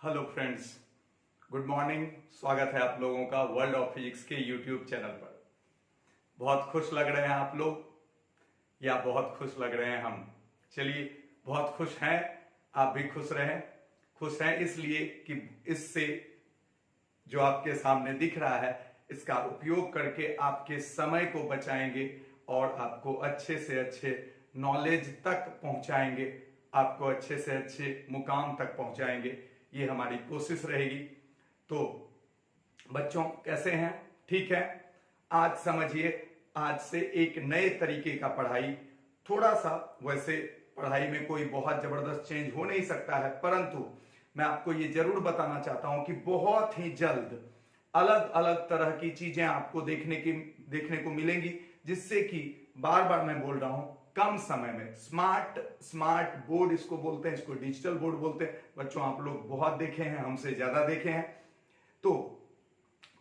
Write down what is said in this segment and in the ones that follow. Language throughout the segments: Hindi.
Hello friends, good morning. स्वागत है आप लोगों का वर्ल्ड ऑफ फिजिक्स के यूट्यूब चैनल पर। बहुत खुश लग रहे हैं आप लोग या बहुत खुश लग रहे हैं हम? चलिए, बहुत खुश हैं, आप भी खुश रहें। खुश हैं इसलिए कि इससे जो आपके सामने दिख रहा है इसका उपयोग करके आपके समय को बचाएंगे और आपको अच्छे से अच्छे नॉलेज तक पहुंचाएंगे, आपको अच्छे से अच्छे मुकाम तक पहुंचाएंगे। ये हमारी कोशिश रहेगी। तो बच्चों, कैसे हैं? ठीक है। आज समझिए, आज से एक नए तरीके का पढ़ाई, थोड़ा सा वैसे पढ़ाई में कोई बहुत जबरदस्त चेंज हो नहीं सकता है, परंतु मैं आपको ये जरूर बताना चाहता हूं कि बहुत ही जल्द अलग अलग तरह की चीजें आपको देखने को मिलेंगी, जिससे कि बार बार मैं बोल रहा हूं, कम समय में स्मार्ट बोर्ड इसको बोलते हैं, इसको डिजिटल बोर्ड बोलते हैं। बच्चों, आप लोग बहुत देखे हैं, हमसे ज्यादा देखे हैं, तो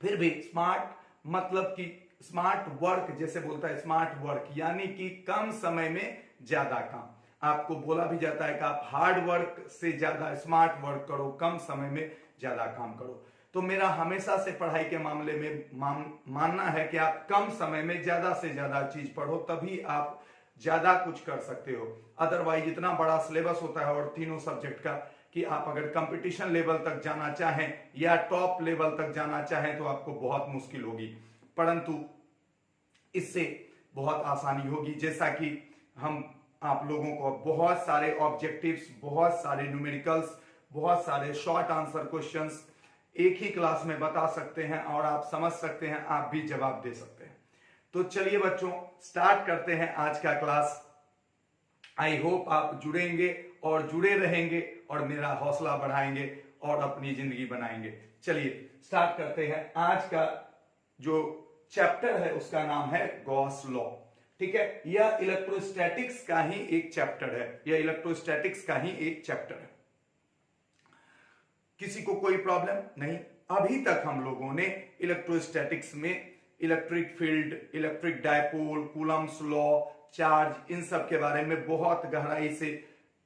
फिर भी स्मार्ट मतलब कि स्मार्ट वर्क जैसे बोलता है, स्मार्ट वर्क यानी कि कम समय में ज्यादा काम। आपको बोला भी जाता है कि आप हार्ड वर्क से ज्यादा स्मार्ट वर्क करो, कम समय में ज्यादा काम करो। तो मेरा हमेशा से पढ़ाई के मामले में मानना है कि आप कम समय में ज्यादा से ज्यादा चीज पढ़ो, तभी आप ज्यादा कुछ कर सकते हो। अदरवाइज इतना बड़ा सिलेबस होता है और तीनों सब्जेक्ट का कि आप अगर कंपटीशन लेवल तक जाना चाहें या टॉप लेवल तक जाना चाहें तो आपको बहुत मुश्किल होगी, परंतु इससे बहुत आसानी होगी। जैसा कि हम आप लोगों को बहुत सारे ऑब्जेक्टिव्स, बहुत सारे न्यूमेरिकल्स, बहुत सारे शॉर्ट आंसर क्वेश्चंस एक ही क्लास में बता सकते हैं और आप समझ सकते हैं, आप भी जवाब दे सकते हैं। तो चलिए बच्चों, स्टार्ट करते हैं आज का क्लास। आई होप आप जुड़ेंगे और जुड़े रहेंगे और मेरा हौसला बढ़ाएंगे और अपनी जिंदगी बनाएंगे। चलिए स्टार्ट करते हैं। आज का जो चैप्टर है उसका नाम है गॉस लॉ। ठीक है, यह इलेक्ट्रोस्टैटिक्स का ही एक चैप्टर है, यह इलेक्ट्रोस्टैटिक्स का ही एक चैप्टर है। किसी को कोई प्रॉब्लम नहीं? अभी तक हम लोगों ने इलेक्ट्रोस्टैटिक्स में electric field, electric dipole, Coulomb's law, charge, इन सब के बारे में बहुत गहराई से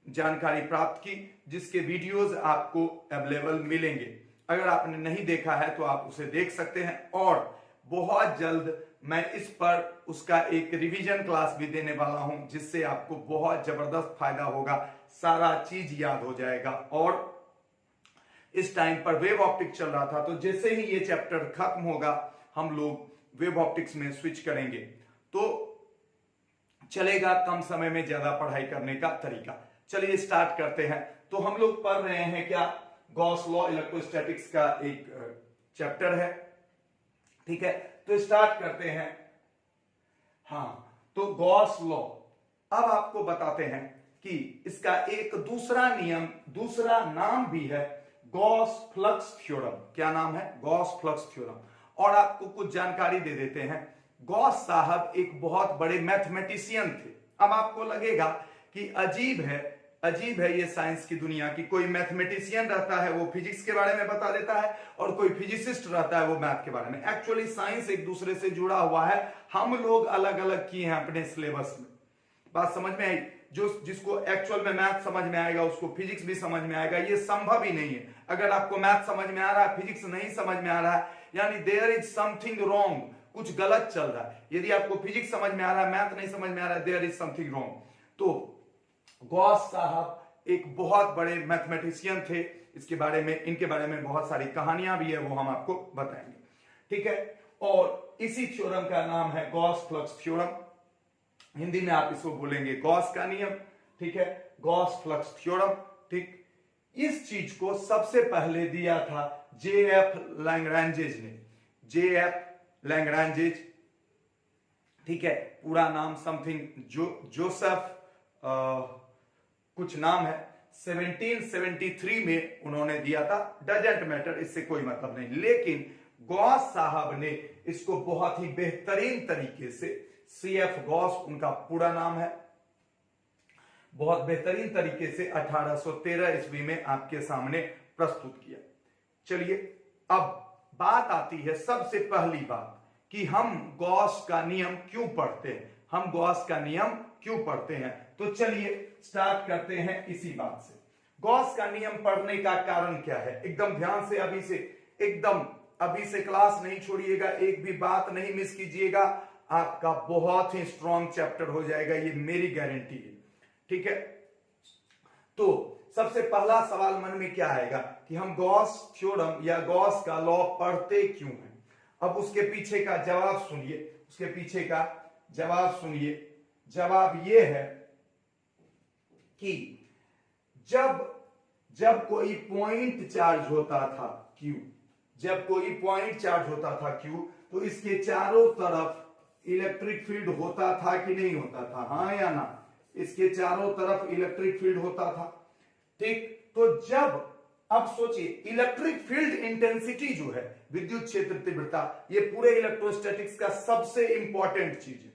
जानकारी प्राप्त की, जिसके वीडियोस आपको अवेलेबल मिलेंगे। अगर आपने नहीं देखा है तो आप उसे देख सकते हैं और बहुत जल्द मैं इस पर उसका एक रिवीजन क्लास भी देने वाला हूं, जिससे आपको बहुत जबरदस्त फायदा होगा, सारा चीज याद हो जाएगा। और इस टाइम पर वेव ऑप्टिक चल रहा था, तो जैसे ही ये चैप्टर खत्म होगा हम लोग वेव ऑप्टिक्स में स्विच करेंगे, तो चलेगा कम समय में ज्यादा पढ़ाई करने का तरीका। चलिए स्टार्ट करते हैं। तो हम लोग पढ़ रहे हैं क्या? गॉस लॉ इलेक्ट्रोस्टैटिक्स का एक चैप्टर है। ठीक है, तो स्टार्ट करते हैं। हाँ, तो गॉस लॉ अब आपको बताते हैं कि इसका एक दूसरा नियम, दूसरा नाम भी है, गॉस फ्लक्स थ्योरम। क्या नाम है? Gauss flux theorem. और आपको कुछ जानकारी दे देते हैं। गॉस साहब एक बहुत बड़े मैथमेटिशियन थे। अब आपको लगेगा कि अजीब है ये साइंस की दुनिया की, कोई मैथमेटिशियन रहता है वो फिजिक्स के बारे में बता देता है और कोई फिजिसिस्ट रहता है वो मैथ के बारे में। एक्चुअली साइंस एक दूसरे से जुड़ा हुआ है, हम लोग अलग अलग किए हैं अपने सिलेबस में। बात समझ में आई? जिसको एक्चुअल में मैथ समझ में आएगा उसको फिजिक्स भी समझ में आएगा, ये संभव ही नहीं है। अगर आपको मैथ समझ में आ रहा है, फिजिक्स नहीं समझ में आ रहा है, यानी देयर इज समथिंग रॉन्ग, कुछ गलत चल रहा है। यदि आपको फिजिक्स समझ में आ रहा है, मैथ नहीं समझ में आ रहा है, देयर इज समथिंग रॉन्ग। तो गॉस साहब एक बहुत बड़े मैथमेटिशियन थे। इनके बारे में बहुत सारी कहानियां भी है, वो हम आपको बताएंगे। ठीक है, और इसी थ्योरम का नाम है गॉस फ्लक्स थ्योरम। हिंदी में आप इसको बोलेंगे गॉस का नियम। ठीक है, गॉस फ्लक्स थ्योरम। ठीक, इस चीज को सबसे पहले दिया था J.F. लैग्रांजेज ने। J.F. लैग्रांजेज, ठीक है, पूरा नाम समथिंग जोसेफ कुछ नाम है। 1773 में उन्होंने दिया था। डजेंट मैटर, इससे कोई मतलब नहीं, लेकिन गॉस साहब ने इसको बहुत ही बेहतरीन तरीके से, CF गॉस उनका पूरा नाम है, बहुत बेहतरीन तरीके से 1813 ईस्वी में आपके सामने प्रस्तुत किया। चलिए, अब बात आती है सबसे पहली बात कि हम गॉस का नियम क्यों पढ़ते हैं, हम गॉस का नियम क्यों पढ़ते हैं। तो चलिए स्टार्ट करते हैं इसी बात से। गॉस का नियम पढ़ने का कारण क्या है, एकदम ध्यान से अभी से क्लास नहीं छोड़िएगा, एक भी बात नहीं मिस कीजिएगा, आपका बहुत ही स्ट्रॉन्ग चैप्टर हो जाएगा, ये मेरी गारंटी है। ठीक है, तो सबसे पहला सवाल मन में क्या आएगा कि हम गॉस थ्योरम या गॉस का लॉ पढ़ते क्यों हैं। अब उसके पीछे का जवाब सुनिए, उसके पीछे का जवाब सुनिए। जवाब यह है कि जब कोई पॉइंट चार्ज होता था Q, जब कोई पॉइंट चार्ज होता था Q, तो इसके चारों तरफ इलेक्ट्रिक फील्ड होता था कि नहीं होता था, हाँ या ना, इसके चारों तरफ इलेक्ट्रिक फील्ड होता था। ठीक, तो जब अब सोचिए इलेक्ट्रिक फील्ड इंटेंसिटी जो है, विद्युत क्षेत्र तीव्रता, ये पूरे इलेक्ट्रोस्टैटिक्स का सबसे इंपॉर्टेंट चीज है।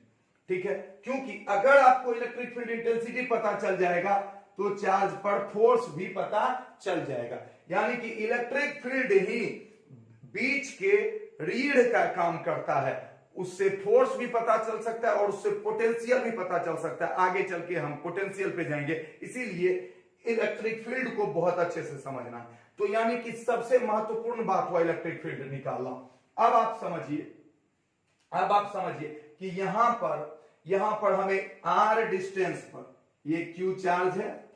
ठीक है, क्योंकि अगर आपको इलेक्ट्रिक फील्ड इंटेंसिटी पता चल जाएगा तो चार्ज पर फोर्स भी पता चल जाएगा, यानी कि इलेक्ट्रिक फील्ड ही बीच के रीढ़ का काम करता है, उससे फोर्स भी पता चल सकता है और उससे पोटेंशियल भी पता चल सकता है। आगे चल के हम पोटेंशियल पे जाएंगे, इसीलिए इलेक्ट्रिक फील्ड को बहुत अच्छे से समझना है। तो यानी कि सबसे महत्वपूर्ण बात हुआ इलेक्ट्रिक फील्ड निकालना। अब आप समझिए कि यहां पर हमें r डिस्टेंस पर, ये q चार्ज है,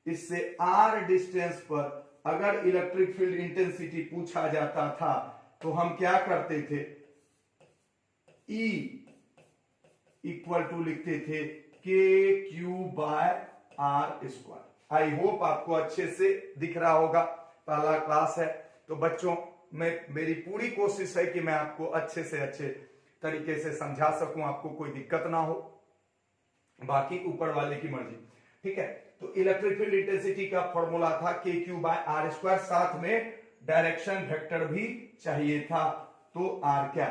इससे r डिस्टेंस पर अगर इलेक्ट्रिक फील्ड इंटेंसिटी पूछा जाता था तो हम क्या करते थे, E इक्वल टू लिखते थे KQ/r²। आई होप आपको अच्छे से दिख रहा होगा, पहला क्लास है तो बच्चों मेरी पूरी कोशिश है कि मैं आपको अच्छे से अच्छे तरीके से समझा सकूं, आपको कोई दिक्कत ना हो, बाकी ऊपर वाले की मर्जी। ठीक है, तो इलेक्ट्रिक फील्ड इंटेंसिटी का फॉर्मूला था KQ/r², साथ में डायरेक्शन वेक्टर भी चाहिए था, तो r क्या,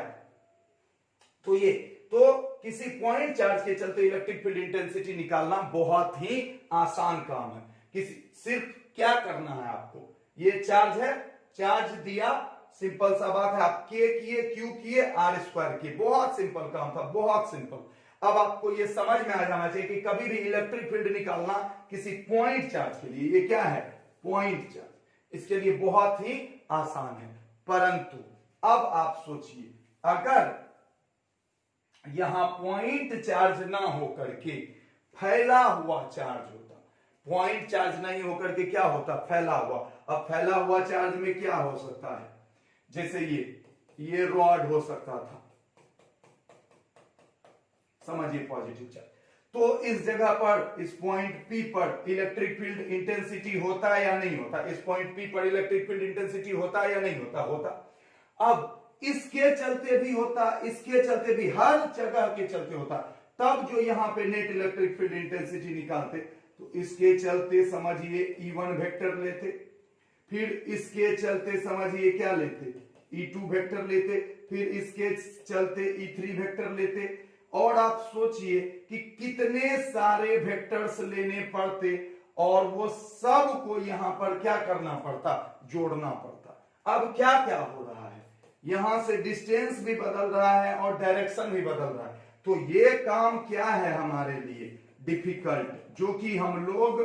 तो किसी पॉइंट चार्ज के चलते इलेक्ट्रिक फील्ड इंटेंसिटी निकालना बहुत ही आसान काम है। सिर्फ क्या करना है आपको, ये चार्ज है, चार्ज दिया, सिंपल सा बात है, आप K किए, Q किए, r² किए, बहुत सिंपल काम था, बहुत सिंपल। अब आपको ये समझ में आ जाना चाहिए कि कभी भी इलेक्ट्रिक फील्ड निकालना किसी पॉइंट चार्ज के लिए, ये क्या है, पॉइंट चार्ज, इसके लिए बहुत ही आसान है। परंतु अब आप सोचिए, अगर यहां पॉइंट चार्ज ना होकर के फैला हुआ चार्ज होता, पॉइंट चार्ज नहीं होकर के क्या होता, फैला हुआ। अब फैला हुआ चार्ज में क्या हो सकता है, जैसे ये रॉड हो सकता था, समझिए पॉजिटिव चार्ज, तो इस जगह पर, इस पॉइंट P पर इलेक्ट्रिक फील्ड इंटेंसिटी होता है या नहीं होता, इस पॉइंट P पर इलेक्ट्रिक फील्ड इंटेंसिटी होता है या नहीं होता, होता। अब इसके चलते भी होता, इसके चलते भी, हर जगह के चलते होता। तब जो यहां पे नेट इलेक्ट्रिक फील्ड इंटेंसिटी निकालते, तो इसके चलते समझिए E1 वेक्टर लेते, फिर इसके चलते समझिए क्या लेते, E2 वेक्टर लेते, फिर इसके चलते E3 वेक्टर लेते, और आप सोचिए कि कितने सारे वेक्टर्स लेने पड़ते और वो सब को यहां पर क्या करना पड़ता, जोड़ना पड़ता। अब क्या क्या हो रहा है, यहां से डिस्टेंस भी बदल रहा है और डायरेक्शन भी बदल रहा है, तो ये काम क्या है हमारे लिए डिफिकल्ट, जो कि हम लोग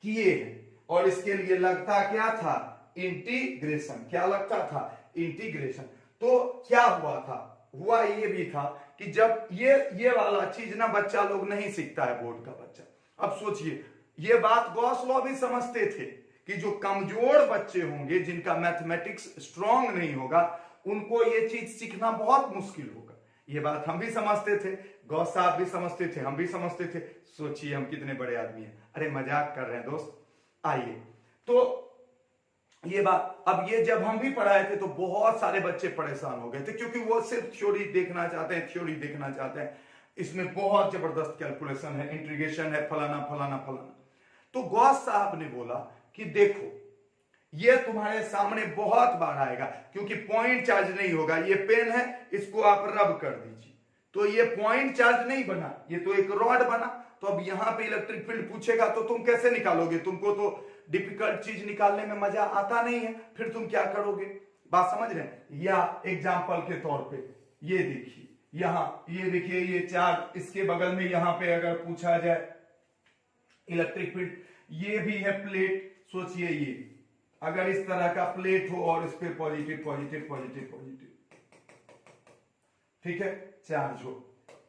किए हैं, और इसके लिए लगता क्या था, इंटीग्रेशन। क्या लगता था, इंटीग्रेशन। तो क्या हुआ था, हुआ ये भी था कि जब ये वाला चीज ना बच्चा लोग नहीं सीखता है, बोर्ड का बच्चा। अब सोचिए, ये बात गॉस लॉ भी समझते थे कि जो कमजोर बच्चे होंगे, जिनका मैथमेटिक्स स्ट्रांग नहीं होगा, उनको ये चीज सीखना बहुत मुश्किल होगा। ये बात हम भी समझते थे, गॉस साहब भी समझते थे, हम भी समझते थे। सोचिए हम कितने बड़े आदमी हैं, अरे मजाक कर रहे हैं दोस्त। आइए, तो ये बात, अब ये जब हम भी पढ़ाए थे तो बहुत सारे बच्चे परेशान हो गए थे, क्योंकि वो सिर्फ थ्योरी देखना चाहते हैं, थ्योरी देखना चाहते हैं, इसमें बहुत जबरदस्त कैलकुलेशन है, इंटीग्रेशन है, फलाना फलाना फलाना। तो गॉस साहब ने बोला कि देखो, ये तुम्हारे सामने बहुत बार आएगा, क्योंकि पॉइंट चार्ज नहीं होगा, ये पेन है, इसको आप रब कर दीजिए, तो ये पॉइंट चार्ज नहीं बना, ये तो एक रॉड बना। तो अब यहां पे इलेक्ट्रिक फील्ड पूछेगा तो तुम कैसे निकालोगे, तुमको तो डिफिकल्ट चीज निकालने में मजा आता नहीं है, फिर तुम क्या करोगे, बात समझ रहे हैं। या एग्जाम्पल के तौर पे ये देखिए, यहां ये देखिए, ये चार्ज, इसके बगल में यहां पे अगर पूछा जाए इलेक्ट्रिक फील्ड, ये भी है प्लेट, सोचिए ये अगर इस तरह का प्लेट हो और इस पे पॉजिटिव पॉजिटिव पॉजिटिव पॉजिटिव, ठीक है, चार्ज हो,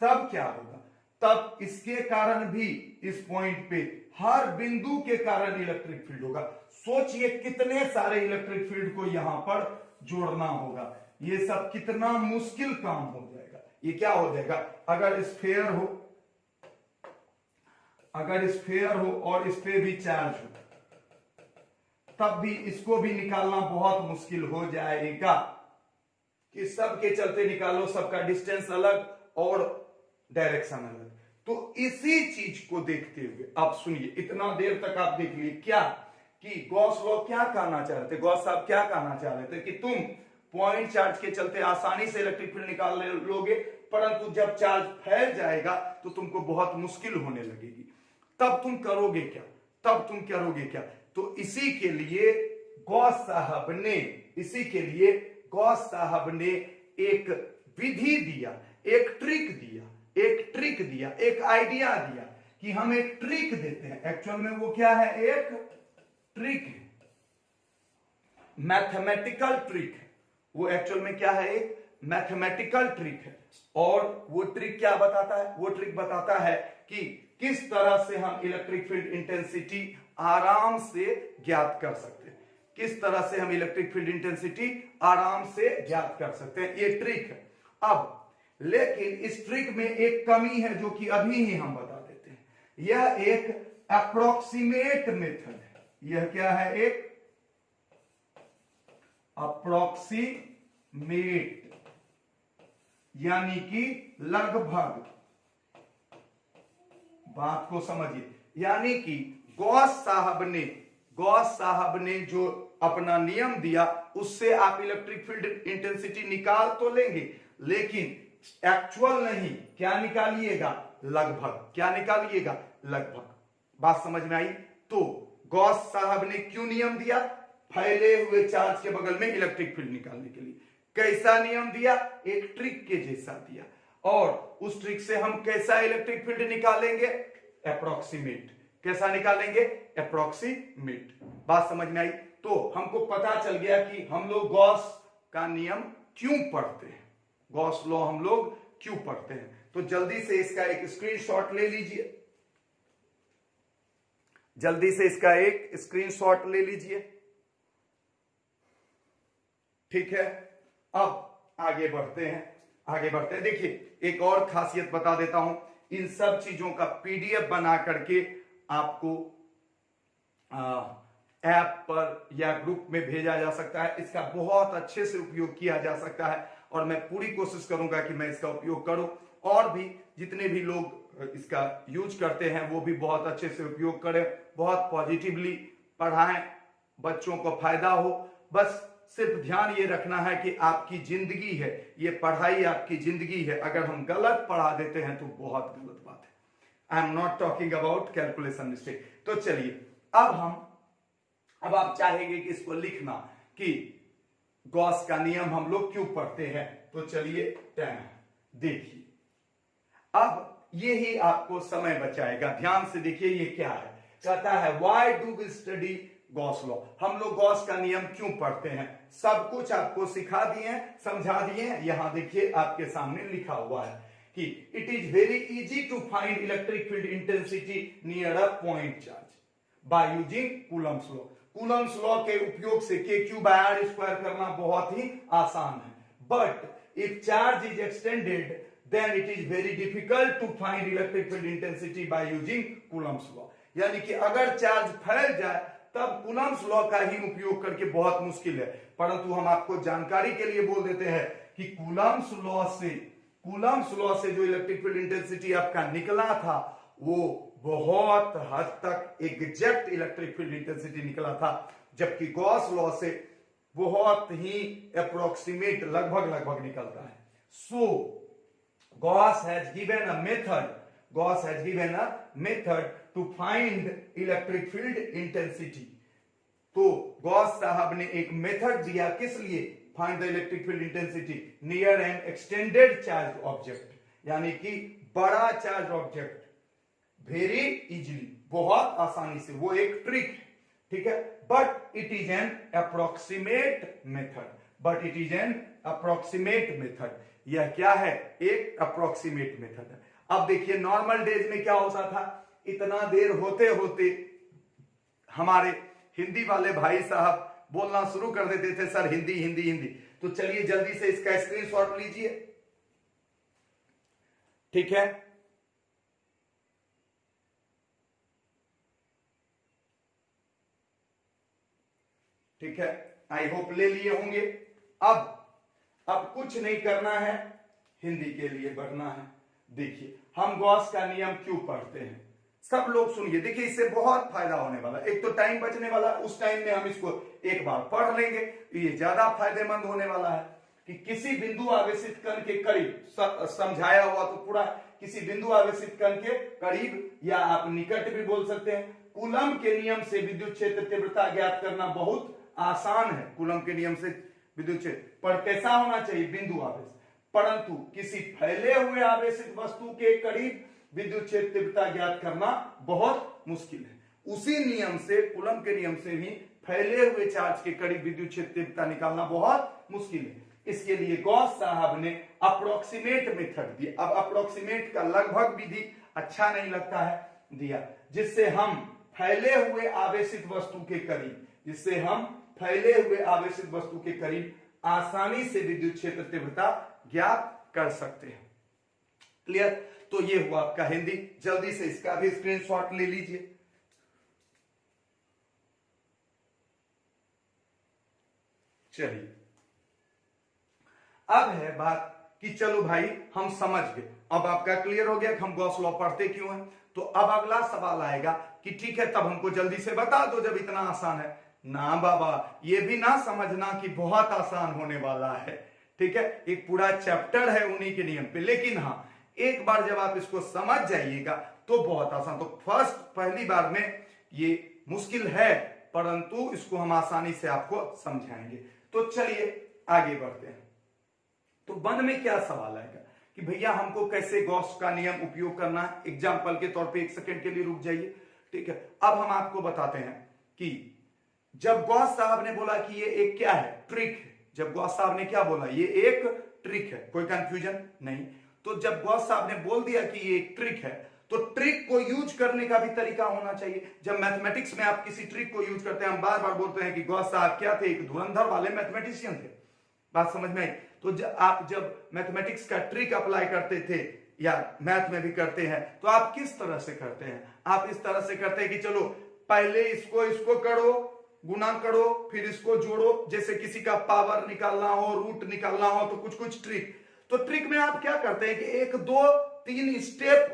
तब क्या होगा? तब इसके कारण भी इस पॉइंट पे हर बिंदु के कारण इलेक्ट्रिक फील्ड होगा। सोचिए कितने सारे इलेक्ट्रिक फील्ड को यहां पर जोड़ना होगा, ये सब कितना मुश्किल काम हो जाएगा। ये क्या हो जाएगा, अगर स्फेयर हो, अगर स्फेयर हो और इस पे भी चार्ज हो, तब भी इसको भी निकालना बहुत मुश्किल हो जाएगा कि सबके चलते निकालो, सबका डिस्टेंस अलग और डायरेक्शन अलग। तो इसी चीज को देखते हुए आप सुनिए, इतना देर तक आप देख लिए क्या कि गॉस लॉ क्या कहना चाह रहे थे, गॉस साहब क्या कहना चाह रहे थे कि तुम पॉइंट चार्ज के चलते आसानी से इलेक्ट्रिक फील्ड निकाल लोगे, परंतु जब चार्ज फैल जाएगा तो तुमको बहुत मुश्किल होने लगेगी। तब तुम करोगे क्या, तब तुम करोगे क्या? तो इसी के लिए गॉस साहब ने, इसी के लिए गॉस साहब ने एक विधि दिया, एक ट्रिक दिया, एक ट्रिक दिया, एक आइडिया दिया कि हम एक ट्रिक देते हैं। एक्चुअल में वो क्या है, एक ट्रिक है, मैथमेटिकल ट्रिक है। वो एक्चुअल में क्या है, एक मैथमेटिकल ट्रिक है। और वो ट्रिक क्या बताता है, वो ट्रिक बताता है कि किस तरह से हम इलेक्ट्रिक फील्ड इंटेंसिटी आराम से ज्ञात कर सकते हैं, किस तरह से हम इलेक्ट्रिक फील्ड इंटेंसिटी आराम से ज्ञात कर सकते हैं, ये ट्रिक है। अब लेकिन इस ट्रिक में एक कमी है जो कि अभी ही हम बता देते हैं। यह एक अप्रोक्सीमेट मेथड है। यह क्या है, एक अप्रोक्सीमेट यानी कि लगभग, बात को समझिए, यानी कि गॉस साहब ने जो अपना नियम दिया उससे आप इलेक्ट्रिक फील्ड इंटेंसिटी निकाल तो लेंगे, लेकिन एक्चुअल नहीं, क्या निकालिएगा, लगभग। क्या निकालिएगा, लगभग। बात समझ में आई? तो गॉस साहब ने क्यों नियम दिया, फैले हुए चार्ज के बगल में इलेक्ट्रिक फील्ड निकालने के लिए। कैसा नियम दिया, एक ट्रिक के जैसा दिया। और उस ट्रिक से हम कैसा इलेक्ट्रिक फील्ड निकालेंगे, अप्रोक्सीमेट। कैसा निकालेंगे, अप्रोक्सीमेट। बात समझ में आई? तो हमको पता चल गया कि हम लोग गॉस का नियम क्यों पढ़ते हैं, गॉस लॉ हम लोग क्यों पढ़ते हैं। तो जल्दी से इसका एक स्क्रीनशॉट ले लीजिए, जल्दी से इसका एक स्क्रीनशॉट ले लीजिए, ठीक है। अब आगे बढ़ते हैं, देखिए एक और खासियत बता देता हूं, इन सब चीजों का पीडीएफ बना करके आपको ऐप पर या ग्रुप में भेजा जा सकता है। इसका बहुत अच्छे से उपयोग किया जा सकता है और मैं पूरी कोशिश करूंगा कि मैं इसका उपयोग करूं, और भी जितने भी लोग इसका यूज करते हैं वो भी बहुत अच्छे से उपयोग करें, बहुत पॉजिटिवली पढ़ाएं, बच्चों को फायदा हो। बस सिर्फ ध्यान ये रखना है कि आपकी जिंदगी है, ये पढ़ाई आपकी जिंदगी है। अगर हम गलत पढ़ा देते हैं तो बहुत गलत बात है। I am not talking about calculation mistake. तो चलिए अब आप चाहेंगे कि इसको लिखना कि गॉस का नियम हम लोग क्यों पढ़ते हैं। तो चलिए 10 देखिए, अब ये ही आपको समय बचाएगा। ध्यान से देखिए ये क्या है, कहता है why do we study Gauss law. हम लोग गॉस का नियम क्यों पढ़ते हैं, सब कुछ आपको सिखा दिए, समझा दिए। यहां देखिए आपके सामने लिखा हुआ है कि it is very easy to find electric field intensity near a point charge by using Coulomb's law. Coulomb's law के उपयोग से k3/r² करना बहुत ही आसान है। But if charge is extended then it is very difficult to find electric field intensity by using Coulomb's law. यानी कि अगर चार्ज फैल जाए तब कूलम्स लॉ का ही उपयोग करके बहुत मुश्किल है। परंतु हम आपको जानकारी के लिए बोल देते हैं कि कूलम्स लॉ से जो इलेक्ट्रिक फील्ड इंटेंसिटी आपका निकला था वो बहुत हद तक एग्जैक्ट इलेक्ट्रिक फील्ड इंटेंसिटी निकला था, जबकि गॉस लॉ से बहुत ही अप्रोक्सीमेट लगभग निकलता है। So Gauss has given a method to find electric field intensity. तो गॉस साहब ने एक मेथड दिया, किस लिए, find the electric field intensity near an extended charge object, यानी कि बड़ा चार्ज ऑब्जेक्ट वेरी इजीली। बहुत आसानी से, वो एक ट्रिक है, ठीक है। But it is an approximate method, but it is an approximate method. यह क्या है? एक अप्रोक्सीमेट मेथड है। अब देखिए नॉर्मल डेज में क्या होता था, इतना देर होते होते हमारे हिंदी वाले भाई साहब बोलना शुरू कर देते थे, सर हिंदी हिंदी हिंदी। तो चलिए जल्दी से इसका स्क्रीनशॉट लीजिए, ठीक है। ठीक है, आई होप ले लिए होंगे। अब कुछ नहीं करना है, हिंदी के लिए बढ़ना है। देखिए हम गॉस का नियम क्यों पढ़ते हैं, सब लोग सुनिए। देखिए इससे बहुत फायदा होने वाला है, एक तो टाइम बचने वाला है, उस टाइम में हम इसको एक बार पढ़ लेंगे तो ये ज्यादा फायदेमंद होने वाला है। कि किसी बिंदु आवेशित कण के करीब, समझाया हुआ तो पूरा, किसी बिंदु आवेशित कण के करीब या आप निकट भी बोल सकते हैं, कूलम के नियम से विद्युत क्षेत्र तीव्रता ज्ञात करना बहुत आसान है। कूलम के नियम से विद्युत क्षेत्र पर कैसा होना चाहिए? बिंदु आवेश। परंतु किसी फैले हुए आवेशित वस्तु के करीब विद्युत क्षेत्र तीव्रता ज्ञात करना बहुत मुश्किल है। उसी नियम से, कूलम के नियम से भी फैले हुए चार्ज के करीब विद्युत क्षेत्र तीव्रता निकालना बहुत मुश्किल है। इसके लिए गॉस साहब ने अप्रोक्सीमेट मेथड दिया। अब अप्रोक्सीमेट का लगभग विधि अच्छा नहीं लगता है, दिया, जिससे हम फैले हुए आवेशित वस्तु के करीब, जिससे हम फैले हुए आवेशित वस्तु के करीब आसानी से विद्युत क्षेत्र तीव्रता ज्ञात कर सकते हैं। क्लियर? तो ये हुआ आपका हिंदी। जल्दी से इसका भी स्क्रीनशॉट ले लीजिए। चलिए अब है बात कि चलो भाई हम समझ गए, अब आपका क्लियर हो गया कि हम गॉस लॉ पढ़ते क्यों हैं। तो अब अगला सवाल आएगा कि ठीक है तब हमको जल्दी से बता दो जब इतना आसान है। ना बाबा, ये भी ना समझना कि बहुत आसान होने वाला है, ठीक है। एक पूरा चैप्टर है उन्हीं के नियम पे, लेकिन हाँ एक बार जब आप इसको समझ जाइएगा तो बहुत आसान। तो पहली बार में ये मुश्किल है, परंतु इसको हम आसानी से आपको समझाएंगे। तो चलिए आगे बढ़ते हैं। तो वन में क्या सवाल आएगा कि भैया हमको कैसे गॉस का नियम उपयोग करना है। एग्जाम्पल के तौर पे एक सेकंड के लिए रुक जाइए, ठीक है। अब हम आपको बताते हैं कि जब गॉस साहब ने बोला कि ये एक क्या है, ट्रिक है। जब गॉस साहब ने क्या बोला, ये एक ट्रिक है, कोई कंफ्यूजन नहीं। तो जब गॉस साहब ने बोल दिया कि ये एक ट्रिक है, तो ट्रिक को यूज करने का भी तरीका होना चाहिए। जब मैथमेटिक्स में आप किसी ट्रिक को यूज करते हैं, हम बार बार बोलते हैं कि गॉस साहब क्या थे, एक धुरंधर वाले मैथमेटिशियन थे। बात समझ में आई? तो जब मैथमेटिक्स का ट्रिक अप्लाई करते थे या मैथ में भी करते हैं, तो आप किस तरह से करते हैं? आप इस तरह से करते हैं कि चलो पहले इसको करो, गुना करो, फिर इसको जोड़ो। जैसे किसी का पावर निकालना हो, रूट निकालना हो, तो कुछ ट्रिक। तो ट्रिक में आप क्या करते हैं कि 1 2 3 स्टेप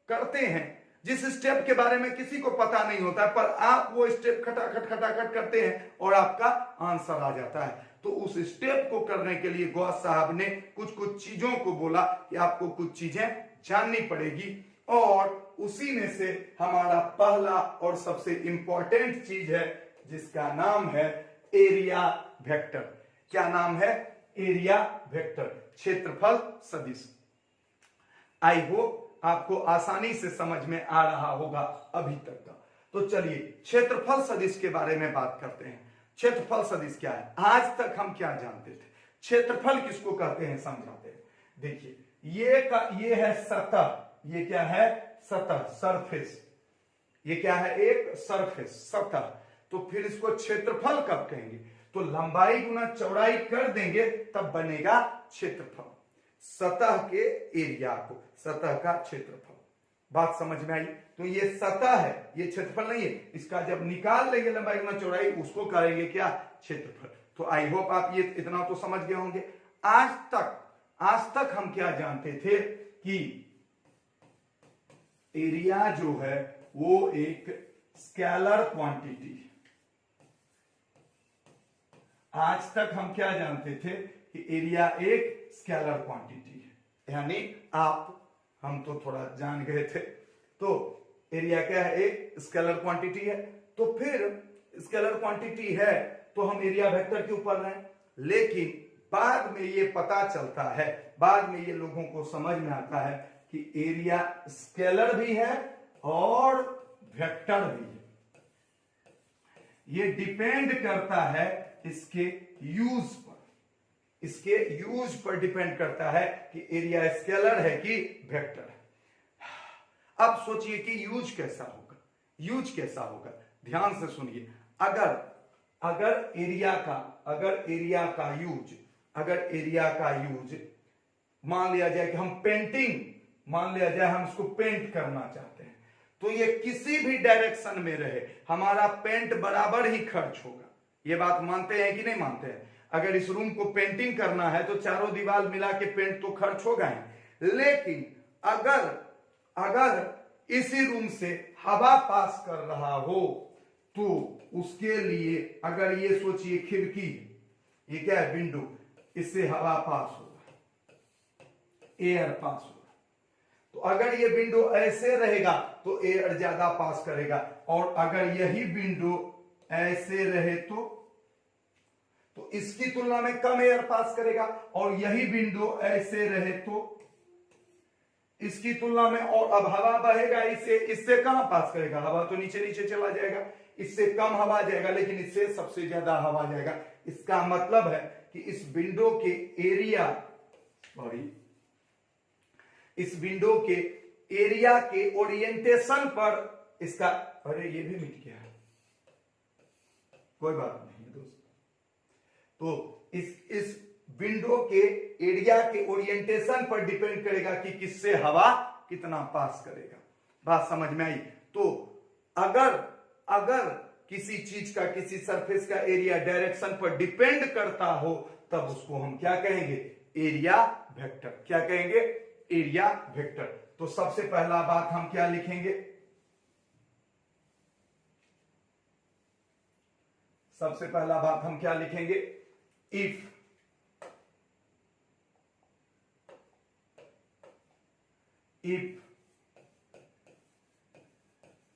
करते हैं, जिस स्टेप के बारे में किसी को पता नहीं होता, पर आप वो स्टेप खटाखट करते हैं और आपका आंसर आ जाता है। तो उस स्टेप को करने के लिए गॉस साहब ने कुछ चीजों को बोला कि आपको कुछ चीजें जाननी पड़ेगी, और उसी में से हमारा पहला और सबसे इंपॉर्टेंट चीज है जिसका नाम है एरिया वेक्टर। क्या नाम है? एरिया वेक्टर, क्षेत्रफल सदिश। आई होप आपको आसानी से समझ में आ रहा होगा अभी तक का। तो चलिए क्षेत्रफल सदिश के बारे में बात करते हैं। क्षेत्रफल सदिश क्या है? आज तक हम क्या जानते थे? क्षेत्रफल किसको कहते हैं समझाते हैं। देखिए ये है सतह, ये क्या है? सतह, सरफेस। ये क्या है? एक सरफेस, सतह। तो फिर इसको क्षेत्रफल कब कहेंगे? तो लंबाई गुना चौड़ाई कर देंगे तब बनेगा क्षेत्रफल। सतह के एरिया को, सतह का क्षेत्रफल। बात समझ में आई? तो ये सतह है, ये क्षेत्रफल नहीं है। इसका जब निकाल लेंगे लंबाई गुना चौड़ाई, उसको करेंगे क्या? क्षेत्रफल। तो आई होप आप ये इतना तो समझ गए होंगे। आज तक हम क्या जानते थे कि एरिया जो है वो एक स्केलर क्वांटिटी है। आज तक हम क्या जानते थे कि एरिया एक स्केलर क्वांटिटी है, यानी हम तो थोड़ा जान गए थे। तो एरिया क्या है? एक स्केलर क्वांटिटी है। तो फिर स्केलर क्वांटिटी है तो हम एरिया वेक्टर क्यों पढ़ रहे हैं? लेकिन बाद में ये पता चलता है, बाद में ये लोगों को समझ में आता है कि एरिया स्केलर भी है और वेक्टर भी है। ये डिपेंड करता है इसके यूज पर, इसके यूज पर डिपेंड करता है कि एरिया स्केलर है कि वेक्टर है। अब सोचिए कि यूज कैसा होगा, यूज कैसा होगा, ध्यान से सुनिए। अगर एरिया का यूज मान लिया जाए कि हम इसको पेंट करना चाहते हैं, तो ये किसी भी डायरेक्शन में रहे हमारा पेंट बराबर ही खर्च होगा। ये बात मानते हैं कि नहीं मानते हैं? अगर इस रूम को पेंटिंग करना है तो चारों दीवार मिला के पेंट तो खर्च होगा ही, लेकिन अगर इसी रूम से हवा पास कर रहा हो तो उसके लिए, अगर ये सोचिए खिड़की, ये क्या है, विंडो, इससे हवा पास होगा, एयर पास होगा। तो अगर ये विंडो ऐसे रहेगा तो एयर ज्यादा पास करेगा, और अगर यही विंडो ऐसे रहे तो इसकी तुलना में कम एयर पास करेगा, और यही विंडो ऐसे रहे तो इसकी तुलना में, और अब हवा बहेगा इससे कहां पास करेगा, हवा तो नीचे नीचे चला जाएगा, इससे कम हवा जाएगा, लेकिन इससे सबसे ज्यादा हवा जाएगा। इसका मतलब है कि इस विंडो के एरिया के ओरिएंटेशन पर इसका, अरे ये भी मिट गया है, कोई बात नहीं दोस्त। तो इस विंडो के एरिया के ओरिएंटेशन पर डिपेंड करेगा कि किससे हवा कितना पास करेगा। बात समझ में आई? तो अगर किसी चीज का, किसी सरफेस का एरिया डायरेक्शन पर डिपेंड करता हो, तब उसको हम क्या कहेंगे, एरिया वेक्टर। क्या कहेंगे, एरिया वेक्टर। तो सबसे पहला बात हम क्या लिखेंगे, सबसे पहला बात हम क्या लिखेंगे, if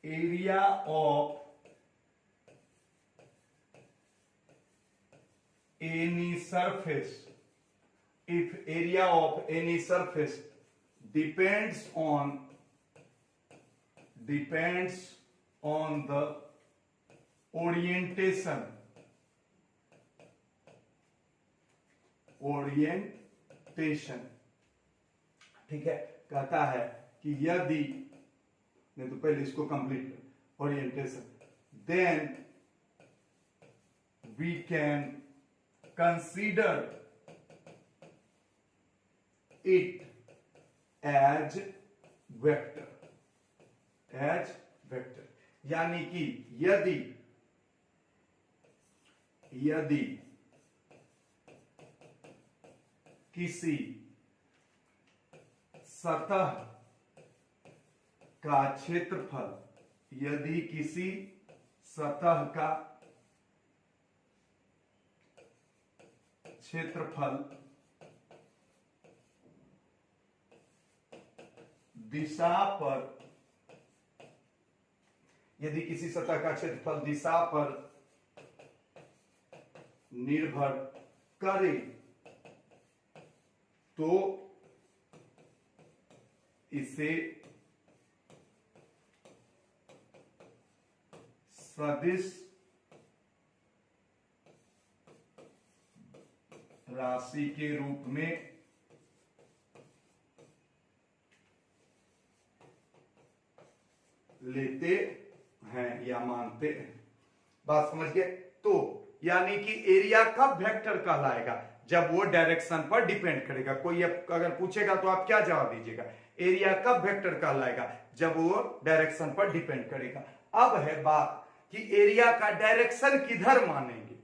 area of any surface, if area of any surface depends on the orientation, ठीक है, कहता है कि यदि, नहीं तो पहले इसको complete, orientation, then we can consider it as vector, यानी कि यदि किसी सतह का क्षेत्रफल, यदि किसी सतह का क्षेत्रफल दिशा पर, यदि किसी सतह का क्षेत्रफल दिशा पर निर्भर करे तो इसे सदिश राशि के रूप में लेते हैं या मानते हैं। बात समझ गए? तो यानी कि एरिया कब वेक्टर कहलाएगा, जब वो डायरेक्शन पर डिपेंड करेगा। कोई अगर पूछेगा तो आप क्या जवाब दीजिएगा, एरिया कब वेक्टर कहलाएगा, जब वो डायरेक्शन पर डिपेंड करेगा। अब है बात कि एरिया का डायरेक्शन किधर मानेंगे,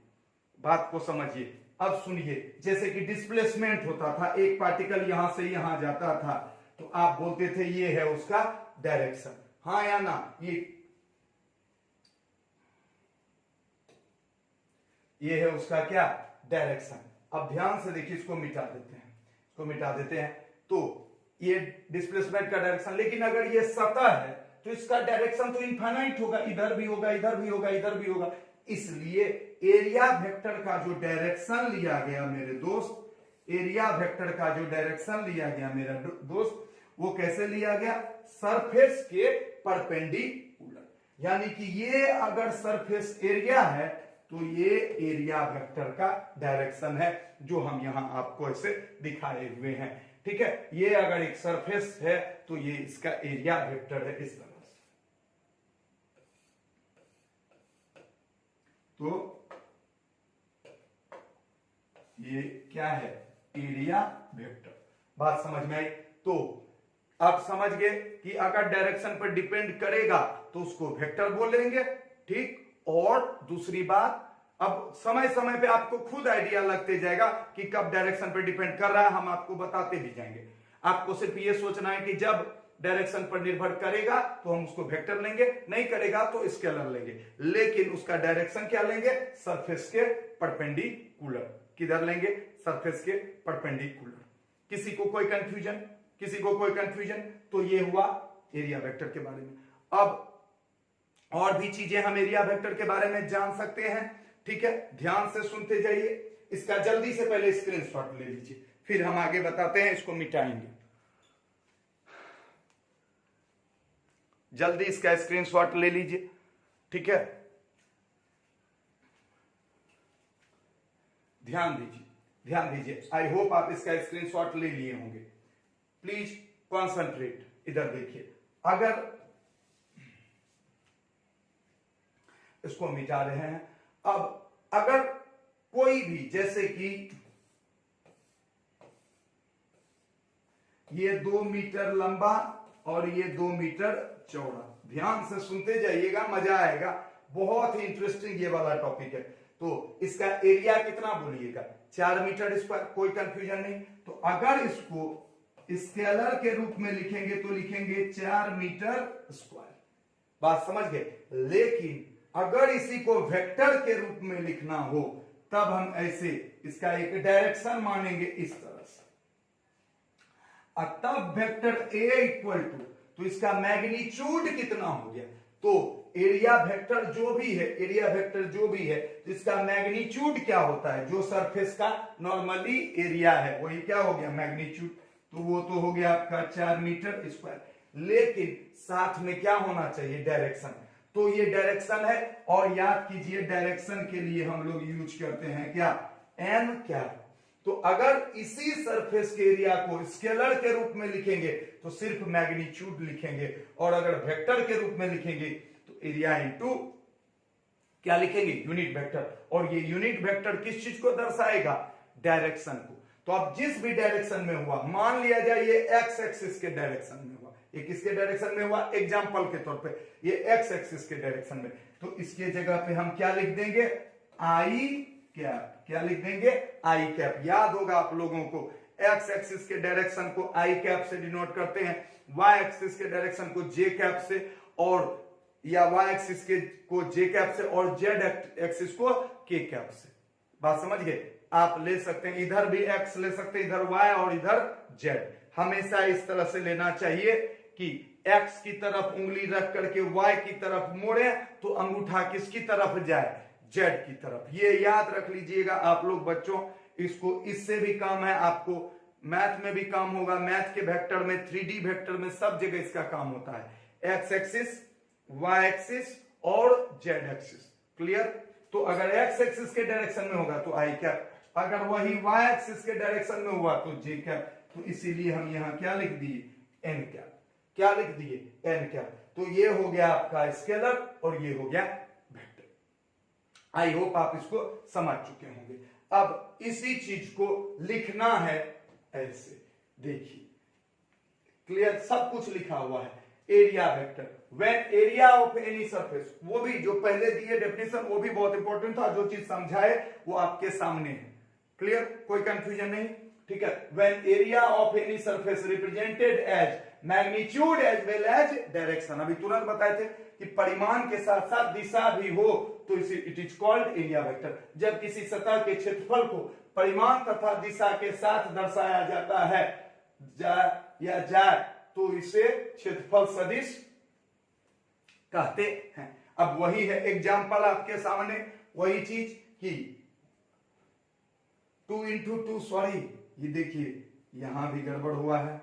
बात को समझिए। अब सुनिए, जैसे कि डिस्प्लेसमेंट होता था, एक पार्टिकल यहां से यहां जाता था, तो आप बोलते थे ये है उसका डायरेक्शन, हाँ या ना, ये है उसका क्या, डायरेक्शन। अब ध्यान से देखिए, इसको मिटा देते हैं, तो ये डिस्प्लेसमेंट का डायरेक्शन। लेकिन अगर ये सतह है तो इसका डायरेक्शन तो इनफाइनाइट होगा, इधर भी होगा, इधर भी होगा, इधर भी होगा। इसलिए एरिया वेक्टर का जो डायरेक्शन लिया गया मेरे दोस्त, एरिया वेक्टर का जो डायरेक्शन लिया गया मेरा दोस्त, वो कैसे लिया गया, सरफेस के परपेंडिकुलर। यानी कि ये अगर सरफेस एरिया है तो ये एरिया वेक्टर का डायरेक्शन है, जो हम यहां आपको ऐसे दिखाए हुए हैं। ठीक है, ये अगर एक सरफेस है तो ये इसका एरिया वेक्टर है इस तरह से। तो ये क्या है, एरिया वेक्टर। बात समझ में आई? तो आप समझ गए कि अगर डायरेक्शन पर डिपेंड करेगा तो उसको वेक्टर बोलेंगे। ठीक, और दूसरी बात, अब समय समय पे आपको खुद आइडिया लगते जाएगा कि कब डायरेक्शन पर डिपेंड कर रहा है, हम आपको बताते भी जाएंगे। आपको सिर्फ ये सोचना है कि जब डायरेक्शन पर निर्भर करेगा तो हम उसको वेक्टर लेंगे, नहीं करेगा तो स्केलर लेंगे, लेकिन उसका डायरेक्शन क्या लेंगे, सरफेस के परपेंडिकुलर। किधर लेंगे, सरफेस के परपेंडिकुलर। किसी को कोई कंफ्यूजन, किसी को कोई कंफ्यूजन? तो ये हुआ एरिया वेक्टर के बारे में। अब और भी चीजें हम एरिया वेक्टर के बारे में जान सकते हैं। ठीक है, ध्यान से सुनते जाइए। इसका जल्दी से पहले स्क्रीनशॉट ले लीजिए, फिर हम आगे बताते हैं, इसको मिटाएंगे। जल्दी इसका स्क्रीनशॉट ले लीजिए। ठीक है, ध्यान दीजिए, ध्यान दीजिए। आई होप आप इसका स्क्रीनशॉट ले लिए होंगे। प्लीज कॉन्सेंट्रेट, इधर देखिए। अगर इसको मिटा रहे हैं, अब अगर कोई भी, जैसे कि ये 2 मीटर लंबा और ये 2 मीटर चौड़ा, ध्यान से सुनते जाइएगा, मजा आएगा। बहुत ही इंटरेस्टिंग ये वाला टॉपिक है। तो इसका एरिया कितना बोलिएगा, 4 मीटर स्क्वायर, कोई कंफ्यूजन नहीं। तो अगर इसको स्केलर के रूप में लिखेंगे तो लिखेंगे 4 मीटर स्क्वायर। बात समझ गए? लेकिन अगर इसी को वेक्टर के रूप में लिखना हो तब हम ऐसे इसका एक डायरेक्शन मानेंगे इस तरह से, और तब वेक्टर ए इक्वल टू, तो इसका मैग्नीट्यूड कितना हो गया, तो एरिया वेक्टर जो भी है, एरिया वेक्टर जो भी है, तो इसका मैग्नीट्यूड क्या होता है, जो सरफेस का नॉर्मली एरिया है वही क्या हो गया, मैग्नीट्यूड। तो वो तो हो गया आपका 4 मीटर स्क्वायर। लेकिन साथ में क्या होना चाहिए, डायरेक्शन। तो ये डायरेक्शन है, और याद कीजिए डायरेक्शन के लिए हम लोग यूज करते हैं क्या, एन कैप। तो अगर इसी सरफेस के एरिया को स्केलर के रूप में लिखेंगे तो सिर्फ मैग्नीट्यूड लिखेंगे, और अगर वेक्टर के रूप में लिखेंगे तो एरिया इनटू क्या लिखेंगे, यूनिट वेक्टर। और ये यूनिट वेक्टर किस चीज को दर्शाएगा, डायरेक्शन को। तो अब जिस भी डायरेक्शन में हुआ, मान लिया जाए ये एक्स एक्सिस के डायरेक्शन में हुआ, ये किसके डायरेक्शन में हुआ, एग्जांपल के तौर पे ये एक्स एक्सिस के डायरेक्शन में, तो इसके जगह पे हम क्या लिख देंगे, आई कैप। क्या लिख देंगे, आई कैप। याद होगा आप लोगों को, एक्स एक्सिस के डायरेक्शन को आई कैप से डिनोट करते हैं, वाई एक्सिस के डायरेक्शन को जे कैप से, और या वाई एक्सिस के को जे कैप से, और जेड एक्सिस को के कैप से। बात समझ गए? आप ले सकते हैं, इधर भी एक्स ले सकते हैं, इधर वाई और इधर जेड। हमेशा इस तरह से लेना चाहिए कि एक्स की तरफ उंगली रख करके वाई की तरफ मोड़े तो अंगूठा किसकी तरफ जाए, जेड की तरफ। ये याद रख लीजिएगा आप लोग बच्चों। इसको इससे भी काम है, आपको मैथ में भी काम होगा, मैथ के वेक्टर में, 3D वेक्टर में, सब जगह इसका काम होता है। एक्स एक्सिस, वाई एक्सिस और जेड एक्सिस। क्लियर? तो अगर एक्स एक्सिस के डायरेक्शन में होगा तो आई कैप, अगर वही वाई एक्सिस के डायरेक्शन में हुआ तो जे कैप। तो इसीलिए हम यहां क्या लिख दिए, एन कैप। क्या लिख दिए, एन कैप। तो ये हो गया आपका स्केलर और ये हो गया वेक्टर। आई होप आप इसको समझ चुके होंगे। अब इसी चीज को लिखना है ऐसे, देखिए क्लियर, सब कुछ लिखा हुआ है। Area vector when area of any surface, वो भी जो पहले दिए डेफिनेशन वो भी बहुत इंपॉर्टेंट था, जो चीज समझाए वो आपके सामने है। क्लियर? कोई कंफ्यूजन नहीं? ठीक है। When area of any surface represented as magnitude as well as direction, अभी तुरंत बताए थे कि परिमाण के साथ साथ दिशा भी हो तो it is called area vector. जब किसी सतह के क्षेत्रफल को परिमाण तथा दिशा के साथ दर्शाया जाता है जाए तो इसे क्षेत्रफल सदिश कहते हैं। अब वही है एग्जाम्पल आपके सामने, वही चीज कि 2 into 2, सॉरी ये देखिए यहां भी गड़बड़ हुआ है।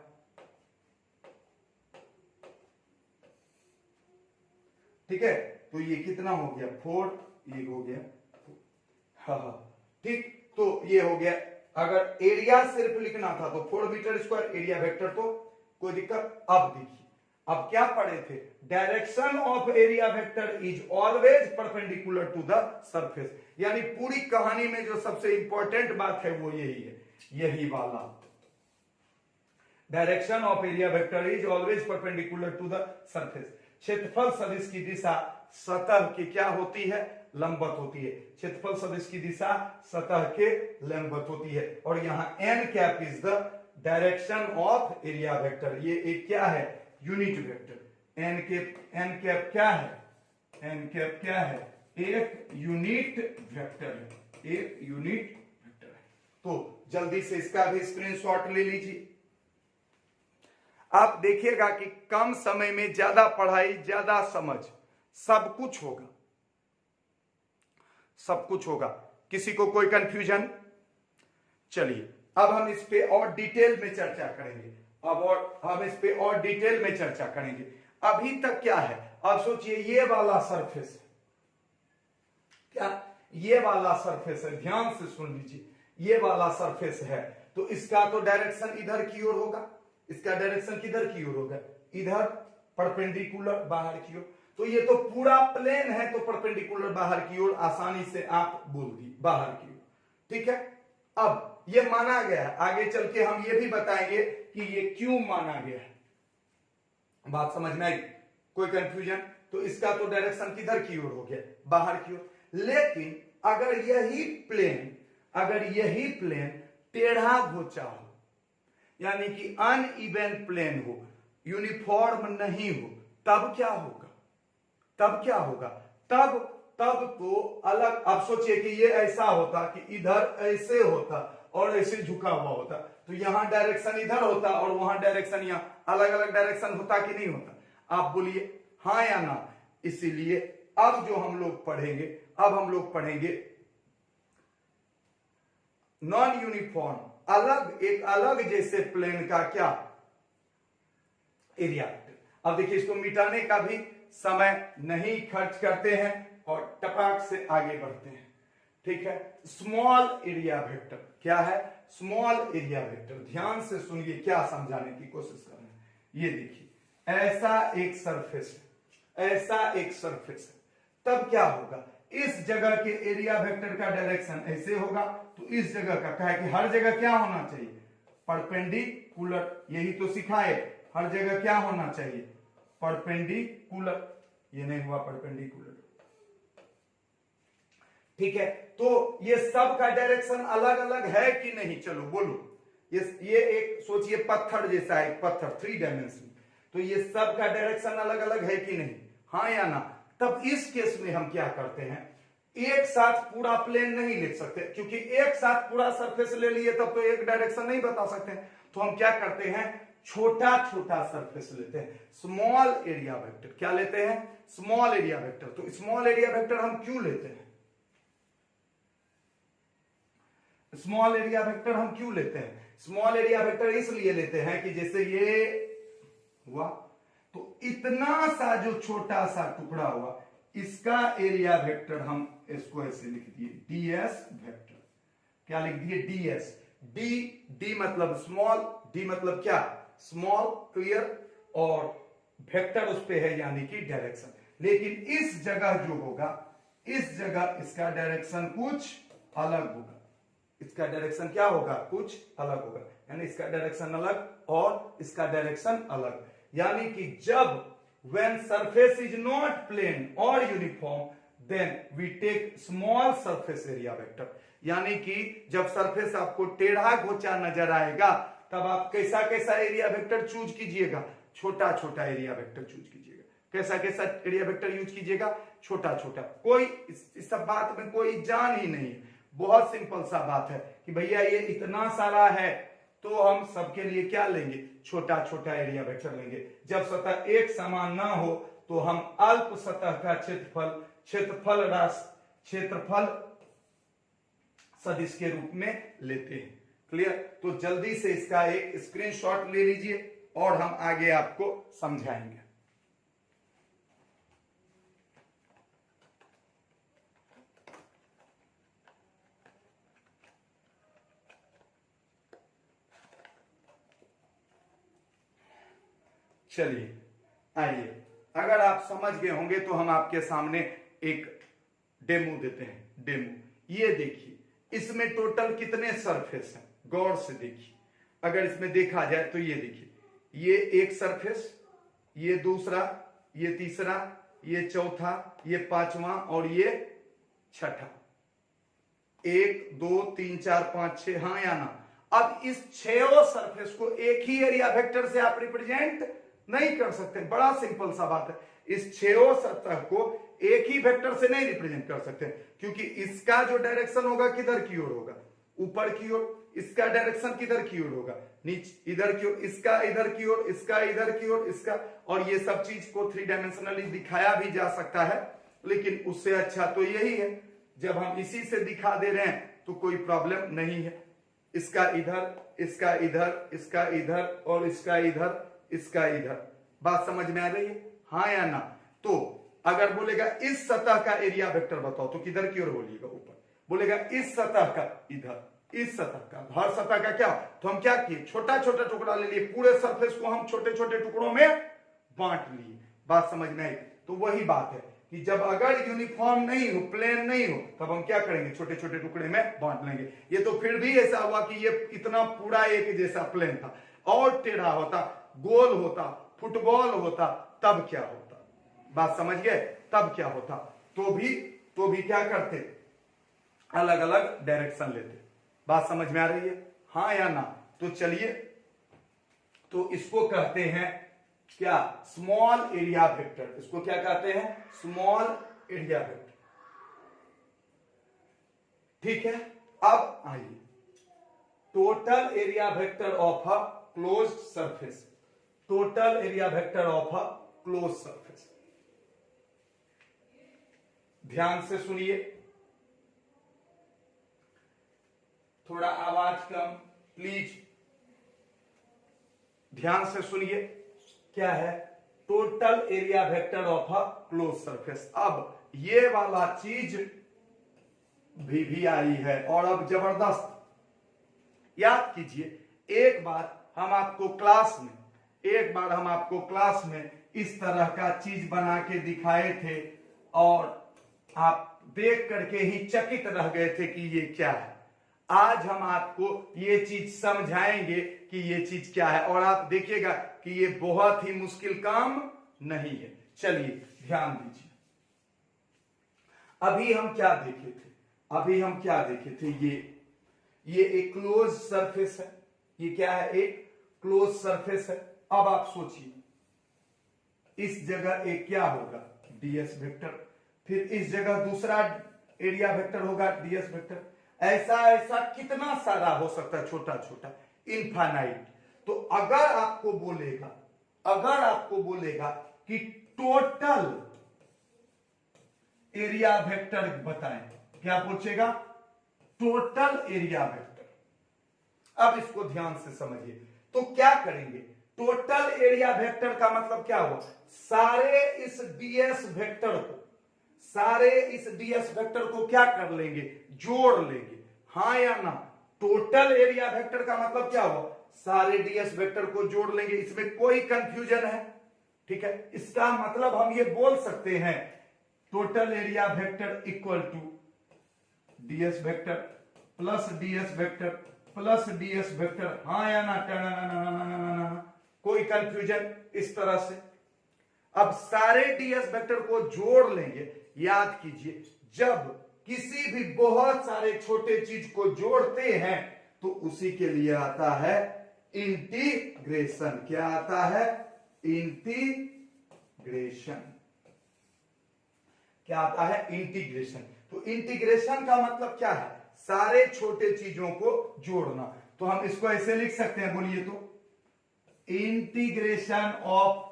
ठीक है, तो ये कितना हो गया 4, ये हो गया, हाँ ठीक, तो ये हो गया। अगर एरिया सिर्फ लिखना था तो 4 मीटर स्क्वायर एरिया वेक्टर, तो कोई दिक्कत। अब देखिए, अब क्या पढ़े थे, direction of area vector is always perpendicular to the surface. यानी पूरी कहानी में जो सबसे इंपॉर्टेंट बात है वो यही है, यही वाला, direction of area vector is always perpendicular to the surface. क्षेत्रफल सदिश की दिशा सतह की क्या होती है, लंबवत होती है। क्षेत्रफल सदिश की दिशा सतह के लंबवत होती है। और यहां n cap is the direction of area vector, ये एक क्या है, यूनिट वेक्टर। एन कैप क्या है, एन कैप क्या है, एक यूनिट वेक्टर है, एक यूनिट वेक्टर है। तो जल्दी से इसका भी स्क्रीनशॉट ले लीजिए। आप देखिएगा कि कम समय में ज्यादा पढ़ाई, ज्यादा समझ, सब कुछ होगा, सब कुछ होगा। किसी को कोई कंफ्यूजन? चलिए अब हम इस पे और डिटेल में चर्चा करेंगे, अब और हम इस पे और डिटेल में चर्चा करेंगे। अभी तक क्या है, अब सोचिए ये वाला सरफेस है, क्या ये वाला सरफेस है, ध्यान से सुन लीजिए, ये वाला सरफेस है, तो इसका तो डायरेक्शन इधर की ओर होगा, इसका डायरेक्शन किधर की ओर होगा, इधर परपेंडिकुलर बाहर की ओर। तो ये तो पूरा प्लेन है, तो परपेंडिकुलर बाहर की ओर, आसानी से आप बोल दी बाहर की ओर, ठीक है। अब ये माना गया है, आगे चल के हम ये भी बताएंगे कि ये क्यों माना गया है। बात समझ में आई? कोई कंफ्यूजन? तो इसका तो डायरेक्शन किधर की ओर हो गया, बाहर की ओर। लेकिन अगर यही प्लेन टेढ़ा घोचा हो, यानी कि अनइवन प्लेन हो, यूनिफॉर्म नहीं हो, तब क्या होगा, तब तो अलग। आप सोचिए कि ये ऐसा होता कि इधर ऐसे होता और ऐसे झुका हुआ होता, तो यहां डायरेक्शन इधर होता और वहां डायरेक्शन यहां, अलग अलग डायरेक्शन होता कि नहीं होता? आप बोलिए हाँ या ना। इसीलिए अब जो हम लोग पढ़ेंगे, अब हम लोग पढ़ेंगे नॉन यूनिफॉर्म, एक अलग जैसे प्लेन का क्या, एरिया वेक्टर। अब देखिए, इसको मिटाने का भी समय नहीं खर्च करते हैं और टपाक से आगे बढ़ते हैं, ठीक है। स्मॉल एरिया वेक्टर क्या है, स्मॉल एरिया वेक्टर, ध्यान से सुनिए क्या समझाने की कोशिश कर रहे हैं। ये देखिए, ऐसा एक सरफेस है, ऐसा एक सरफेस है, तब क्या होगा, इस जगह के एरिया वेक्टर का डायरेक्शन ऐसे होगा, तो इस जगह का क्या है कि हर जगह क्या होना चाहिए, परपेंडिकुलर। यही तो सिखाए, हर जगह क्या होना चाहिए, परपेंडिकुलर। ये नहीं हुआ परपेंडिकुलर, ठीक है। तो ये सब का डायरेक्शन अलग अलग है कि नहीं, चलो बोलो। ये एक सोचिए पत्थर जैसा है, पत्थर 3 डायमेंशन, तो ये सब का डायरेक्शन अलग अलग है कि नहीं, हाँ या ना? तब इस केस में हम क्या करते हैं, एक साथ पूरा प्लेन नहीं लिख सकते, क्योंकि एक साथ पूरा सरफेस ले लिए तब तो एक डायरेक्शन नहीं बता सकते। तो हम क्या करते हैं, छोटा छोटा सरफेस लेते हैं, स्मॉल एरिया वेक्टर। क्या लेते हैं, स्मॉल एरिया वेक्टर। तो स्मॉल एरिया वेक्टर हम क्यों लेते हैं, स्मॉल एरिया वेक्टर हम क्यों लेते हैं, स्मॉल एरिया वेक्टर इसलिए लेते हैं कि जैसे ये हुआ, तो इतना सा जो छोटा सा टुकड़ा हुआ, इसका एरिया वेक्टर हम इसको ऐसे लिख दिए, डीएस वेक्टर। क्या लिख दिए, डीएस। डी मतलब स्मॉल, डी मतलब क्या, स्मॉल, क्लियर, और वेक्टर उस पे है यानी कि डायरेक्शन। लेकिन इस जगह जो होगा, इस जगह इसका डायरेक्शन कुछ अलग होगा, इसका डायरेक्शन क्या होगा, कुछ अलग होगा, यानी इसका डायरेक्शन अलग और इसका डायरेक्शन अलग। यानी कि जब when surface is not plane or uniform then we take small surface area vector। यानी कि जब सरफेस आपको टेढ़ा घोचा नजर आएगा, तब आप कैसा कैसा एरिया वेक्टर चूज कीजिएगा, छोटा छोटा एरिया वेक्टर चूज कीजिएगा। कैसा कैसा एरिया वेक्टर यूज कीजिएगा, छोटा छोटा। कोई इस सब बात में कोई जान ही नहीं है, बहुत सिंपल सा बात है कि भैया ये इतना सारा है, तो हम सबके लिए क्या लेंगे, छोटा छोटा एरिया वेक्टर लेंगे। जब सतह एक समान ना हो तो हम अल्प सतह का क्षेत्रफल सदिश के रूप में लेते हैं। क्लियर? तो जल्दी से इसका एक स्क्रीनशॉट ले लीजिए और हम आगे आपको समझाएंगे। चलिए आइए, अगर आप समझ गए होंगे तो हम आपके सामने एक डेमो देते हैं। डेमो ये देखिए, इसमें टोटल कितने सरफेस हैं, गौर से देखिए। अगर इसमें देखा जाए तो ये देखिए, ये एक सरफेस, ये दूसरा, ये तीसरा, ये चौथा, ये पांचवा और ये छठा। 1 2 3 4 5 6, हाँ या ना। अब इस 6 सरफेस को एक ही एरिया वेक्टर से आप रिप्रेजेंट नहीं कर सकते। बड़ा सिंपल सा बात है, इस 6 सतह को एक ही वेक्टर से नहीं रिप्रेजेंट कर सकते, क्योंकि इसका जो डायरेक्शन होगा किधर की ओर होगा, ऊपर की ओर। इसका डायरेक्शन किधर की ओर होगा, नीचे इधर की ओर। इसका इधर की ओर, इसका इधर की ओर, इसका। और ये सब चीज को 3 डायमेंशनली दिखाया भी जा सकता है, लेकिन उससे अच्छा तो यही है जब हम इसी से दिखा दे रहे हैं तो कोई प्रॉब्लम नहीं है। इसका इधर, इसका इधर, इसका इधर और इसका इधर, इसका इधर। बात समझ में आ रही है, हाँ या ना। तो अगर बोलेगा इस सतह का एरिया वेक्टर बताओ, तो किधर की ओर बोलिएगा, ऊपर। बोलेगा इस सतह का, इधर। इस सतह का, हर सतह का क्या, तो हम क्या किए, छोटा छोटा टुकड़ा ले लिए, पूरे सरफेस को हम छोटे छोटे टुकड़ों में बांट लिए। बात समझ में आई। तो वही बात है कि जब अगर यूनिफॉर्म नहीं हो, प्लेन नहीं हो, तब हम क्या करेंगे, छोटे छोटे टुकड़े में बांट लेंगे। ये तो फिर भी ऐसा हुआ कि ये इतना पूरा एक जैसा प्लेन था, और टेढ़ा होता, गोल होता, फुटबॉल होता, तब क्या होता। बात समझ गए, तब क्या होता। तो भी क्या करते, अलग अलग डायरेक्शन लेते। बात समझ में आ रही है, हाँ या ना। तो चलिए, तो इसको कहते हैं क्या, स्मॉल एरिया वेक्टर। इसको क्या कहते हैं, स्मॉल एरिया वेक्टर। ठीक है। अब आइए, total area vector of a closed surface. Total area vector of a closed surface, ध्यान से सुनिए, थोड़ा आवाज कम प्लीज, ध्यान से सुनिए। क्या है, total area vector of a close surface. अब ये वाला चीज भी आई है, और अब जबरदस्त याद कीजिए। एक बार हम आपको क्लास में इस तरह का चीज बना के दिखाए थे, और आप देख करके ही चकित रह गए थे कि ये क्या है। आज हम आपको ये चीज समझाएंगे कि ये चीज क्या है, और आप देखिएगा कि ये बहुत ही मुश्किल काम नहीं है। चलिए ध्यान दीजिए। अभी हम क्या देखे थे, ये एक क्लोज सरफेस है। ये क्या है, एक क्लोज सरफेस है। अब आप सोचिए, इस जगह एक क्या होगा, डीएस वेक्टर, फिर इस जगह दूसरा एरिया वेक्टर होगा, डीएस वेक्टर। ऐसा कितना सारा हो सकता है, छोटा छोटा, इनफाइनाइट। तो अगर आपको बोलेगा कि टोटल एरिया वेक्टर बताएं, क्या पूछेगा, टोटल एरिया वेक्टर। अब इसको ध्यान से समझिए। तो क्या करेंगे, टोटल एरिया वेक्टर का मतलब क्या हुआ, सारे इस डीएस वेक्टर को क्या कर लेंगे, जोड़ लेंगे, हाँ या ना। टोटल एरिया वेक्टर का मतलब क्या हुआ, सारे डीएस वेक्टर को जोड़ लेंगे। इसमें कोई कंफ्यूजन है, ठीक है। इसका मतलब हम ये बोल सकते हैं, total area vector equal to ds vector plus ds vector plus ds vector, हाँ या ना, ना। कोई कंफ्यूजन इस तरह से। अब सारे डीएस वेक्टर को जोड़ लेंगे। याद कीजिए, जब किसी भी बहुत सारे छोटे चीज को जोड़ते हैं तो उसी के लिए आता है इंटीग्रेशन। क्या आता है, इंटीग्रेशन। क्या आता है, इंटीग्रेशन। तो इंटीग्रेशन का मतलब क्या है, सारे छोटे चीजों को जोड़ना। तो हम इसको ऐसे लिख सकते हैं, बोलिए तो, integration of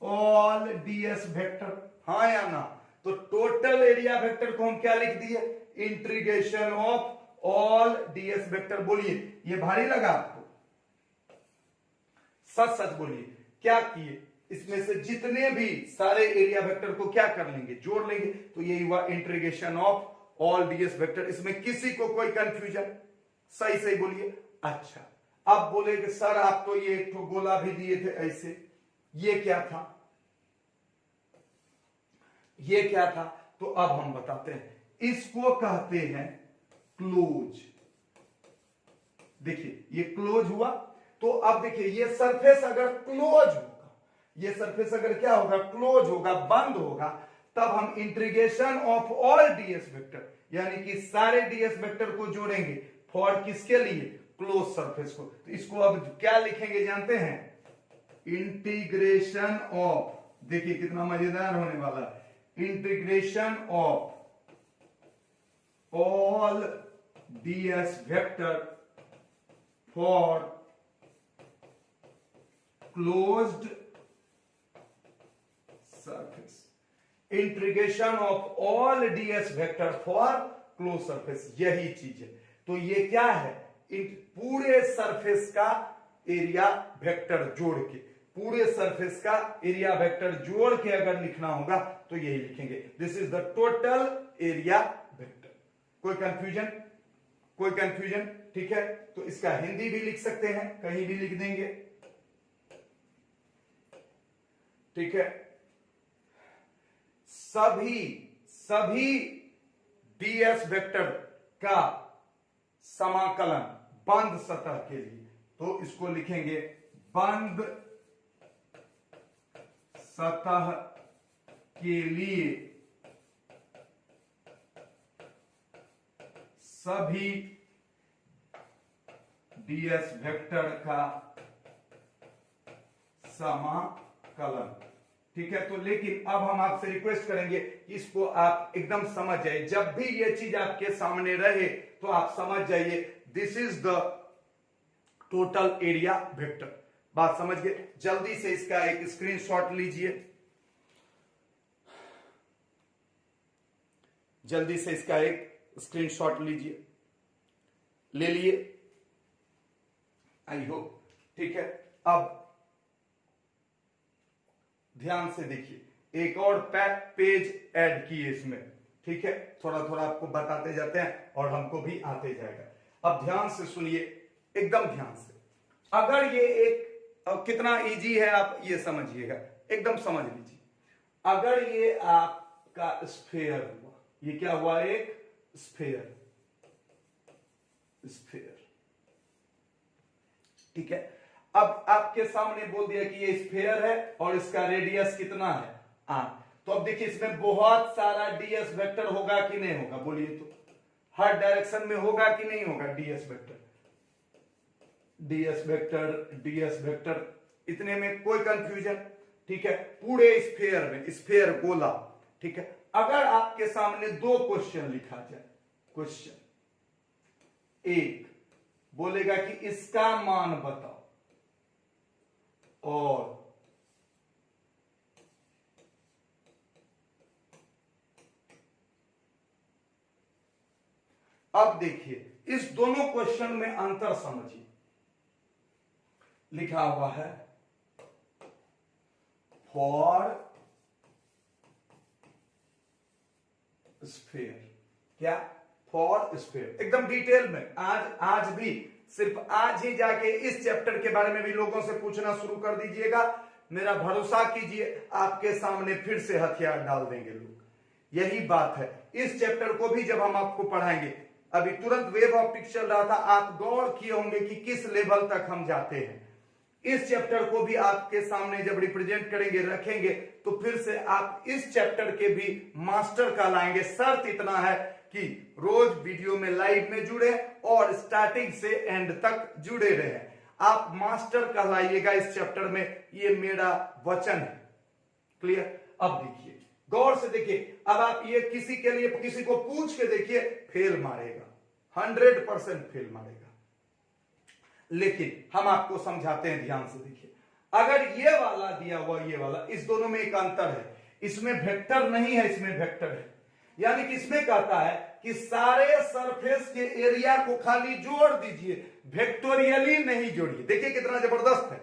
all DS vector, हाँ या ना। तो टोटल एरिया वेक्टर को हम क्या लिख दिए, integration of all DS vector. बोलिए, ये भारी लगा आपको, सच बोलिए, क्या किए, इसमें से जितने भी सारे एरिया वेक्टर को क्या कर लेंगे, जोड़ लेंगे। तो ये हुआ integration of all DS vector. इसमें किसी को कोई कंफ्यूजन, सही बोलिए। अच्छा, अब बोलेगे सर आप तो ये एक गोला भी दिए थे ऐसे, ये क्या था, ये क्या था, तो अब हम बताते हैं। इसको कहते हैं क्लोज। देखिए ये क्लोज हुआ। तो अब देखिए ये सरफेस अगर क्लोज होगा, ये सरफेस अगर क्या होगा, क्लोज होगा, बंद होगा, तब हम integration of all DS vector, यानी कि सारे डीएस वेक्टर को जोड़ेंगे फॉर किसके लिए, क्लोज सरफेस को। तो इसको अब क्या लिखेंगे जानते हैं, इंटीग्रेशन ऑफ, देखिए कितना मजेदार होने वाला है, integration of all DS vector for closed surface. Integration of all DS vector for close surface, यही चीज है। तो ये क्या है, पूरे सरफेस का एरिया वेक्टर जोड़ के, पूरे सरफेस का एरिया वेक्टर जोड़ के अगर लिखना होगा तो यही लिखेंगे, this is the total area vector. कोई कंफ्यूजन, कोई कंफ्यूजन, ठीक है। तो इसका हिंदी भी लिख सकते हैं, कहीं भी लिख देंगे, ठीक है। सभी डीएस वेक्टर का समाकलन बंद सतह के लिए, तो इसको लिखेंगे बंद सतह के लिए सभी डीएस वेक्टर का समाकलन, ठीक है। तो लेकिन अब हम आपसे रिक्वेस्ट करेंगे कि इसको आप एकदम समझ जाइए, जब भी ये चीज आपके सामने रहे तो आप समझ जाइए this is the total area vector. बात समझ गए। जल्दी से इसका एक स्क्रीनशॉट लीजिए, जल्दी से इसका एक स्क्रीनशॉट लीजिए, ले लिए, आई होप, ठीक है। अब ध्यान से देखिए, एक और पेज ऐड किए इसमें, ठीक है। थोड़ा थोड़ा आपको बताते जाते हैं और हमको भी आते जाएगा। अब ध्यान से सुनिए, एकदम ध्यान से। अगर ये एक कितना इजी है आप ये समझिएगा, एकदम समझ लीजिए। अगर ये आपका स्फीयर हुआ, ये क्या हुआ, एक स्फीयर, स्फीयर, ठीक है। अब आपके सामने बोल दिया कि ये स्फीयर है और इसका रेडियस कितना है, 8। तो अब देखिए इसमें बहुत सारा डीएस वेक्टर होगा कि नहीं होगा, बोलिए तो। हर डायरेक्शन में होगा कि नहीं होगा DS vector, DS vector, DS vector, इतने में कोई कंफ्यूजन, ठीक है। पूरे स्फीयर में, स्फीयर गोला, ठीक है। अगर आपके सामने 2 क्वेश्चन लिखा जाए, क्वेश्चन एक बोलेगा कि इसका मान बताओ, और अब देखिए इस दोनों क्वेश्चन में अंतर समझिए। लिखा हुआ है फॉर स्फीयर, क्या, फॉर स्फीयर, एकदम डिटेल में। आज भी, सिर्फ आज ही जाके इस चैप्टर के बारे में भी लोगों से पूछना शुरू कर दीजिएगा। मेरा भरोसा कीजिए, आपके सामने फिर से हथियार डाल देंगे लोग। यही बात है। इस चैप्टर को भी जब हम आपको पढ़ाएंगे, अभी तुरंत वेव ऑप्टिक्स चल रहा था, आप गौर किए होंगे कि किस लेवल तक हम जाते हैं। इस चैप्टर को भी आपके सामने जब रिप्रेजेंट करेंगे, रखेंगे, तो फिर से आप इस चैप्टर के भी मास्टर कहलाएंगे। शर्त इतना है कि रोज वीडियो में लाइव में जुड़े और स्टार्टिंग से एंड तक जुड़े रहे। आप मास्टर कहलाइएगा इस चैप्टर में, ये मेरा वचन है। क्लियर। अब देखिए, गौर से देखिए। अब आप ये किसी के लिए, किसी को पूछ के देखिए, फेल मारेगा, 100% फेल मारेगा। लेकिन हम आपको समझाते हैं, ध्यान से देखिए। अगर ये वाला दिया हुआ, ये वाला, इस दोनों में एक अंतर है। इसमें वेक्टर नहीं है, इसमें वेक्टर है। यानी कि इसमें कहता है कि सारे सरफेस के एरिया को खाली जोड़ दीजिए, वेक्टोरियली नहीं जोड़िए। देखिए कितना जबरदस्त है।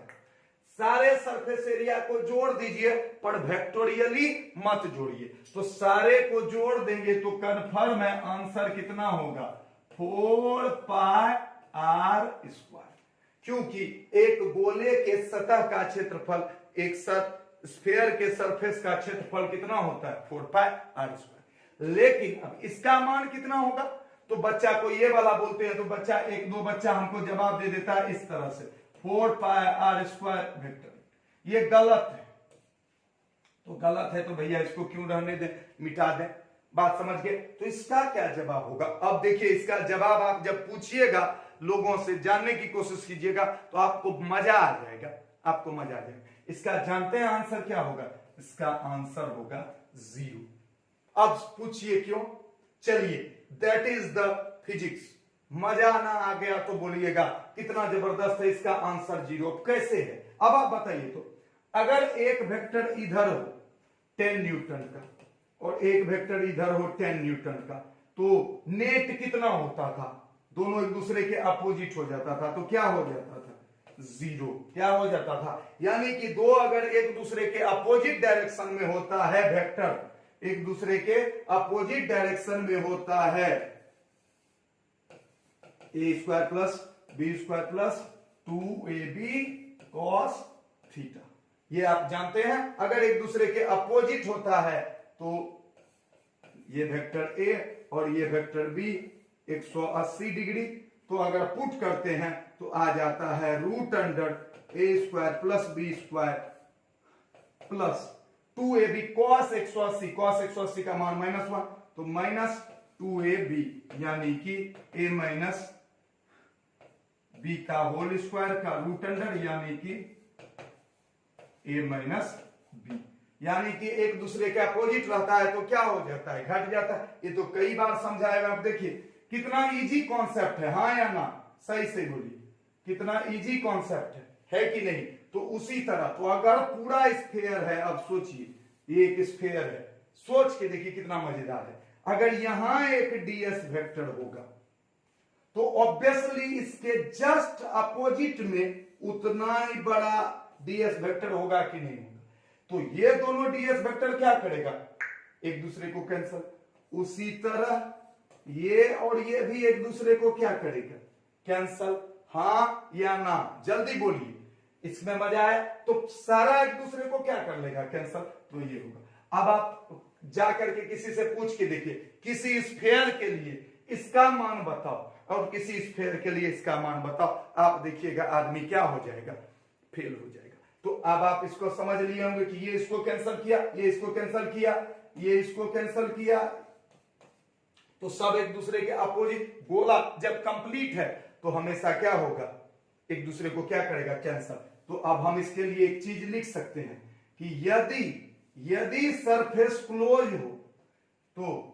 सारे सरफेस एरिया को जोड़ दीजिए पर वेक्टोरियली मत जोड़िए। तो सारे को जोड़ देंगे तो कन्फर्म है आंसर कितना होगा, 4 पाई r स्क्वायर। क्योंकि एक गोले के सतह का क्षेत्रफल एक स्फीयर के सरफेस का क्षेत्रफल कितना होता है 4πr²। लेकिन अब इसका मान कितना होगा, तो बच्चा को ये वाला बोलते हैं, तो बच्चा एक दो बच्चा हमको जवाब दे देता है इस तरह से 4πr² वेक्टर। ये गलत है, तो गलत है तो भैया इसको क्यों रहने दें, मिटा दें। बात समझ गए। तो इसका क्या जवाब होगा, अब देखिए इसका जवाब आप जब पूछिएगा लोगों से, जानने की कोशिश कीजिएगा तो आपको मजा आ जाएगा, आपको मजा आ जाएगा। इसका जानते हैं आंसर क्या होगा, इसका आंसर होगा 0। अब पूछिए क्यों, चलिए दैट इज द फिजिक्स। मजा ना आ गया तो बोलिएगा कितना जबरदस्त है, इसका आंसर 0 कैसे है। अब आप बताइए, तो अगर एक वेक्टर इधर हो 10 न्यूटन का और एक वेक्टर इधर हो 10 न्यूटन का, तो नेट कितना होता था, दोनों एक दूसरे के अपोजिट हो जाता था, तो क्या हो जाता था 0। क्या हो जाता था, यानी कि दो अगर एक दूसरे के अपोजिट डायरेक्शन में होता है वेक्टर, एक दूसरे के अपोजिट डायरेक्शन में होता है a² + b² + 2ab cos theta. ये आप जानते हैं, अगर एक दूसरे के अपोजिट होता है तो ये वेक्टर a और ये वेक्टर b 180 डिग्री, तो अगर पुट करते हैं तो आ जाता है √a² + b² plus 2ab cos 180, cos 180 का मान -1, तो -2ab, यानी कि a माइनस b का होल स्क्वायर का √, यानी कि a माइनस b। यानी कि एक दूसरे के अपोजिट रहता है तो क्या हो जाता है, घट जाता है। ये तो कई बार समझाएगा। आप देखिए कितना इजी कॉन्सेप्ट है, हाँ या ना, सही से बोलिए, कितना इजी कॉन्सेप्ट है कि नहीं। तो उसी तरह, तो अगर पूरा स्फीयर है, अब सोचिए ये एक स्फीयर है, सोच के देखिए कितना मजेदार है। अगर यहां एक ds वेक्टर होगा तो ऑब्वियसली इसके जस्ट अपोजिट में उतना ही बड़ा ds वेक्टर होगा कि नहीं होगा। तो ये दोनों ds वेक्टर क्या करेगा, एक दूसरे को कैंसल। उसी तरह ये और ये भी एक दूसरे को क्या करेगा, कैंसल। हाँ या ना, जल्दी बोलिए, इसमें मजा आए तो सारा एक दूसरे को क्या कर लेगा, कैंसल। तो ये होगा। अब आप जाकर के किसी से पूछ के देखिए, किसी स्फीयर के लिए इसका मान बताओ और किसी स्फीयर के लिए इसका मान बताओ, आप देखिएगा आदमी क्या हो जाएगा, फेल हो जाएगा। तो अब आप इसको समझ लिए होंगे कि ये इसको कैंसिल किया, ये इसको कैंसिल किया, ये इसको कैंसिल किया, तो सब एक दूसरे के अपोजिट। गोला जब कंप्लीट है तो हमेशा क्या होगा, एक दूसरे को क्या करेगा, कैंसिल। तो अब हम इसके लिए एक चीज लिख सकते हैं कि यदि सरफेस क्लोज हो तो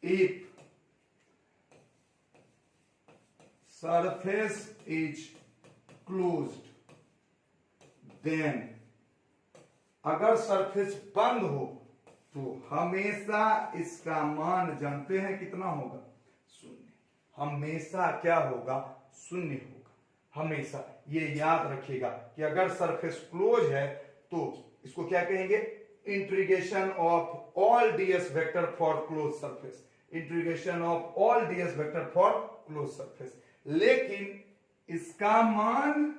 if surface is closed then, अगर सरफेस बंद हो तो हमेशा इसका मान जानते हैं कितना होगा, 0। हमेशा क्या होगा, 0 होगा हमेशा। ये याद रखिएगा कि अगर सरफेस क्लोज है तो इसको क्या कहेंगे, integration of all ds vector for close surface, integration of all ds vector for close surface. लेकिन इसका मान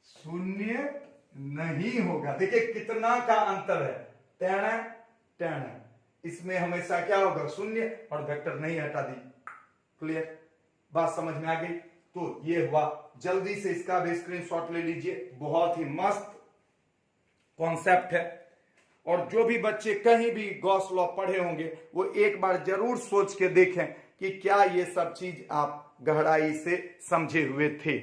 0 नहीं होगा। देखिए कितना का अंतर है, tan है, इसमें हमेशा क्या होगा, 0 और वेक्टर नहीं हटा दी। क्लियर, बात समझ में आ गई। तो ये हुआ, जल्दी से इसका भी स्क्रीनशॉट ले लीजिए, बहुत ही मस्त कॉन्सेप्ट है। और जो भी बच्चे कहीं भी गॉस लॉ पढ़े होंगे वो एक बार जरूर सोच के देखें कि क्या ये सब चीज आप गहराई से समझे हुए थे।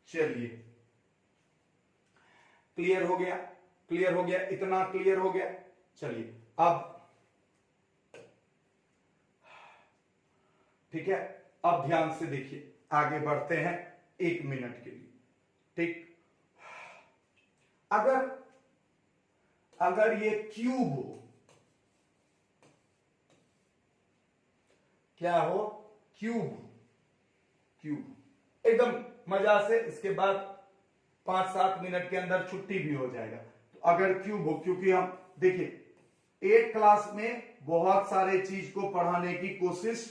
चलिए, क्लियर हो गया, क्लियर हो गया, इतना क्लियर हो गया। चलिए अब ठीक है, अब ध्यान से देखिए, आगे बढ़ते हैं 1 मिनट के लिए। ठीक, अगर ये क्यूब हो, क्या हो, क्यूब एकदम मजा से, इसके बाद 5-7 मिनट के अंदर छुट्टी भी हो जाएगा। तो अगर क्यूब हो, क्योंकि हम देखिए एक क्लास में बहुत सारे चीज को पढ़ाने की कोशिश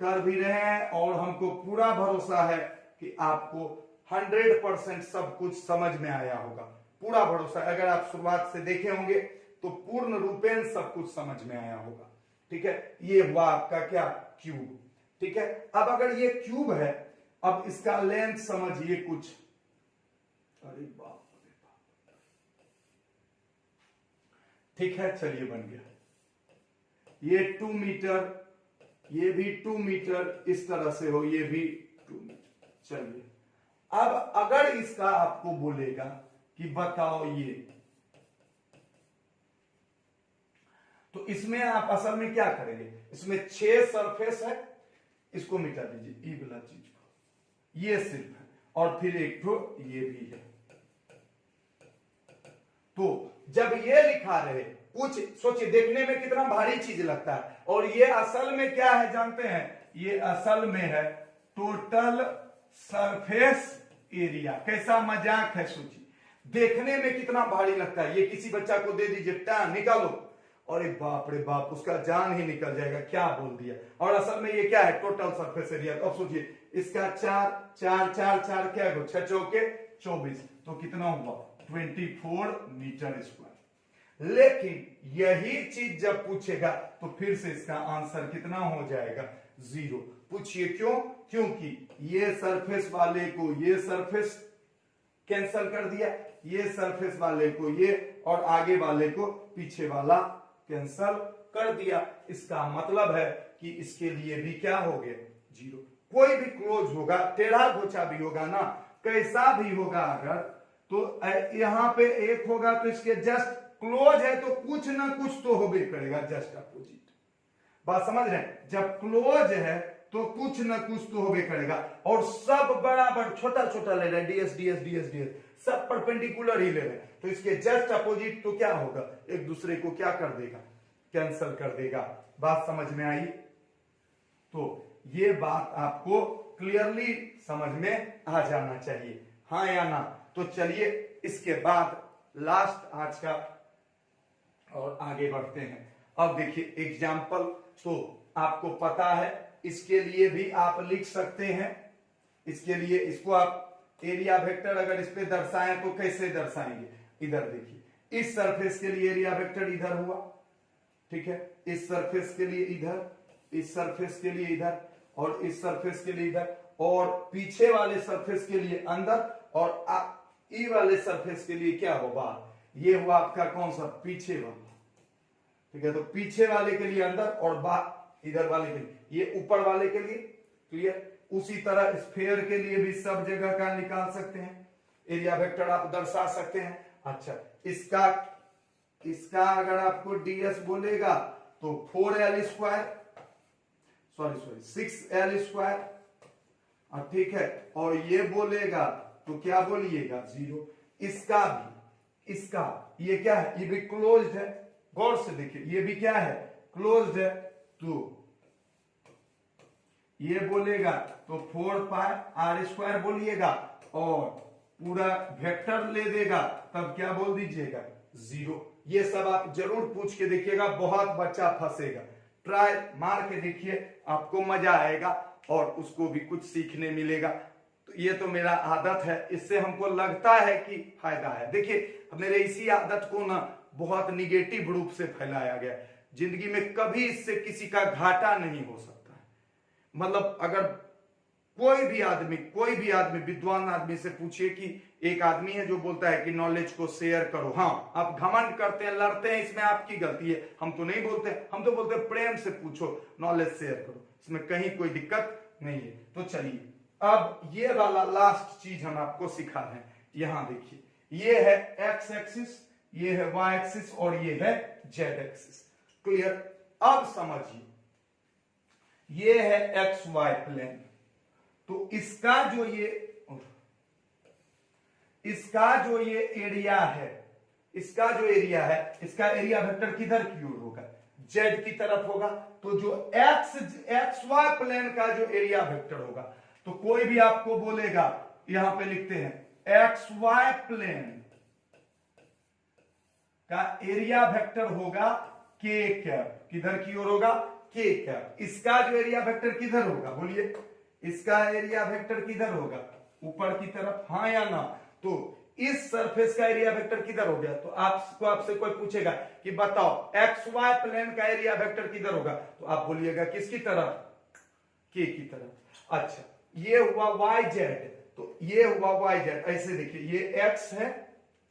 कर भी रहे हैं और हमको पूरा भरोसा है कि आपको 100% सब कुछ समझ में आया होगा। पूरा भरोसा, अगर आप शुरुआत से देखे होंगे तो पूर्ण रूपेण सब कुछ समझ में आया होगा। ठीक है, ये हुआ आपका क्या, क्यूब। ठीक है, अब अगर ये क्यूब है, अब इसका लेंथ समझिए कुछ, अरे बाप रे बाप। ठीक है, चलिए बन गया, ये 2 मीटर, ये भी 2 मीटर, इस तरह से हो, ये भी 2 मीटर। चलिए, अब अगर इसका आपको बोलेगा कि बताओ ये, तो इसमें आप असल में क्या करेंगे, इसमें 6 सरफेस है, इसको मिटा दीजिए, ई वाला चीज को, ये सिर्फ है, और फिर एक तो ये भी है। तो जब ये लिखा रहे, कुछ सोचिए, देखने में कितना भारी चीज लगता है, और ये असल में क्या है जानते हैं, ये असल में है टोटल सरफेस एरिया। कैसा मजाक है, सोचिए, देखने में कितना भारी लगता है। ये किसी बच्चा को दे दीजिए, टाइम निकालो, अरे बाप रे बाप, उसका जान ही निकल जाएगा, क्या बोल दिया। और असल में ये क्या है, टोटल सरफेस एरिया। अब सोचिए, इसका 4 4 4 4 क्या हो, 6 चौके 24, तो कितना हुआ, 24 मीटर स्क्वायर। लेकिन यही चीज जब पूछेगा तो फिर से इसका आंसर कितना हो जाएगा, 0। पूछिए क्यों, क्योंकि ये सरफेस वाले को ये सरफेस कैंसल कर दिया, ये सरफेस वाले को ये, और आगे वाले को पीछे वाला कैंसल कर दिया। इसका मतलब है कि इसके लिए भी क्या हो गया, 0। कोई भी क्लोज होगा, टेढ़ा घोचा भी होगा ना, कैसा भी होगा, अगर तो यहां पे 1 होगा तो इसके जस्ट क्लोज है तो कुछ ना कुछ तो होबे करेगा, जस्ट अपोजिट। बात समझ रहे हैं, जब क्लोज है तो कुछ ना कुछ तो होबे करेगा, और सब बराबर छोटा छोटा ले रहे हैं, डीएस डीएस डीएस डीएस, सब परपेंडिकुलर ही ले रहे हैं, तो इसके जस्ट अपोजिट तो क्या होगा, एक दूसरे को क्या कर देगा, कैंसल कर देगा। बात समझ में आई, तो ये बात आपको क्लियरली समझ में आ जाना चाहिए, हाँ या ना। तो चलिए इसके बाद लास्ट आज का और आगे बढ़ते हैं। अब देखिए एग्जाम्पल, तो आपको पता है, इसके लिए भी आप लिख सकते हैं। इसके लिए इसको आप एरिया वेक्टर अगर इस पे दर्शाएं तो कैसे दर्शाएंगे, इधर देखिए, इस सरफेस के लिए एरिया वेक्टर इधर हुआ, ठीक है, इस सरफेस के लिए इधर, इस सरफेस के लिए इधर, और इस सरफेस के लिए इधर, और पीछे वाले सरफेस के लिए अंदर, और ई वाले सरफेस के लिए क्या होगा, ये हुआ आपका कौन सा, पीछे वाला। ठीक है, तो पीछे वाले के लिए अंदर, और इधर वाले के लिए, ये ऊपर वाले के लिए, क्लियर। उसी तरह स्फीयर के लिए भी सब जगह का निकाल सकते हैं, एरिया वेक्टर आप दर्शा सकते हैं। अच्छा, इसका अगर आपको डीएस बोलेगा तो 4l square, sorry 6l square, ठीक है, और ये बोलेगा तो क्या बोलिएगा, 0। इसका भी, इसका ये क्या है, ये भी क्लोज्ड है, गौर से देखिए, ये भी क्या है, क्लोज्ड है, तो ये बोलेगा तो 4πr स्क्वायर बोलिएगा, और पूरा वेक्टर ले देगा, तब क्या बोल दीजिएगा, 0। ये सब आप जरूर पूछ के देखिएगा, बहुत बच्चा फंसेगा, ट्राई मार के देखिए, आपको मजा आएगा और उसको भी कुछ सीखने मिलेगा। तो ये तो मेरा आदत है, इससे हमको लगता है कि फायदा है। देखिए मेरे इसी आदत को ना बहुत निगेटिव रूप से फैलाया गया, जिंदगी में कभी इससे किसी का घाटा नहीं हो सकता है। मतलब अगर कोई भी आदमी विद्वान आदमी से पूछिए कि एक आदमी है जो बोलता है कि नॉलेज को शेयर करो, हाँ आप घमंड करते हैं, लड़ते हैं, इसमें आपकी गलती है, हम तो नहीं बोलते, हम तो बोलते हैं प्रेम से पूछो, नॉलेज शेयर करो, इसमें कहीं कोई दिक्कत नहीं है। तो चलिए अब ये वाला लास्ट चीज हम आपको सिखा रहे हैं। यहां देखिए, ये है एक्स एक्सिस, ये है वाई एक्सिस, और ये है जेड एक्सिस। क्लियर? अब समझिए, ये है एक्स वाई प्लेन, तो इसका जो ये एरिया है, इसका एरिया वेक्टर किधर की ओर होगा, जेड की तरफ होगा। तो जो एक्स वाई प्लेन का जो एरिया वेक्टर होगा, तो कोई भी आपको बोलेगा, यहां पे लिखते हैं एक्स वाई प्लेन का एरिया वेक्टर होगा के कैप, किधर की ओर होगा, के कैप। इसका जो एरिया वेक्टर किधर होगा, बोलिए, इसका एरिया वेक्टर किधर होगा, ऊपर की तरफ, हाँ या ना। तो इस सरफेस का एरिया वेक्टर किधर हो गया, तो आपसे कोई पूछेगा कि बताओ एक्स वाई प्लेन का एरिया वेक्टर किधर होगा, तो आप बोलिएगा किसकी तरफ, के की तरफ। अच्छा, ये हुआ वाई जेड, तो ये हुआ वाई जेड, ऐसे देखिए, ये एक्स है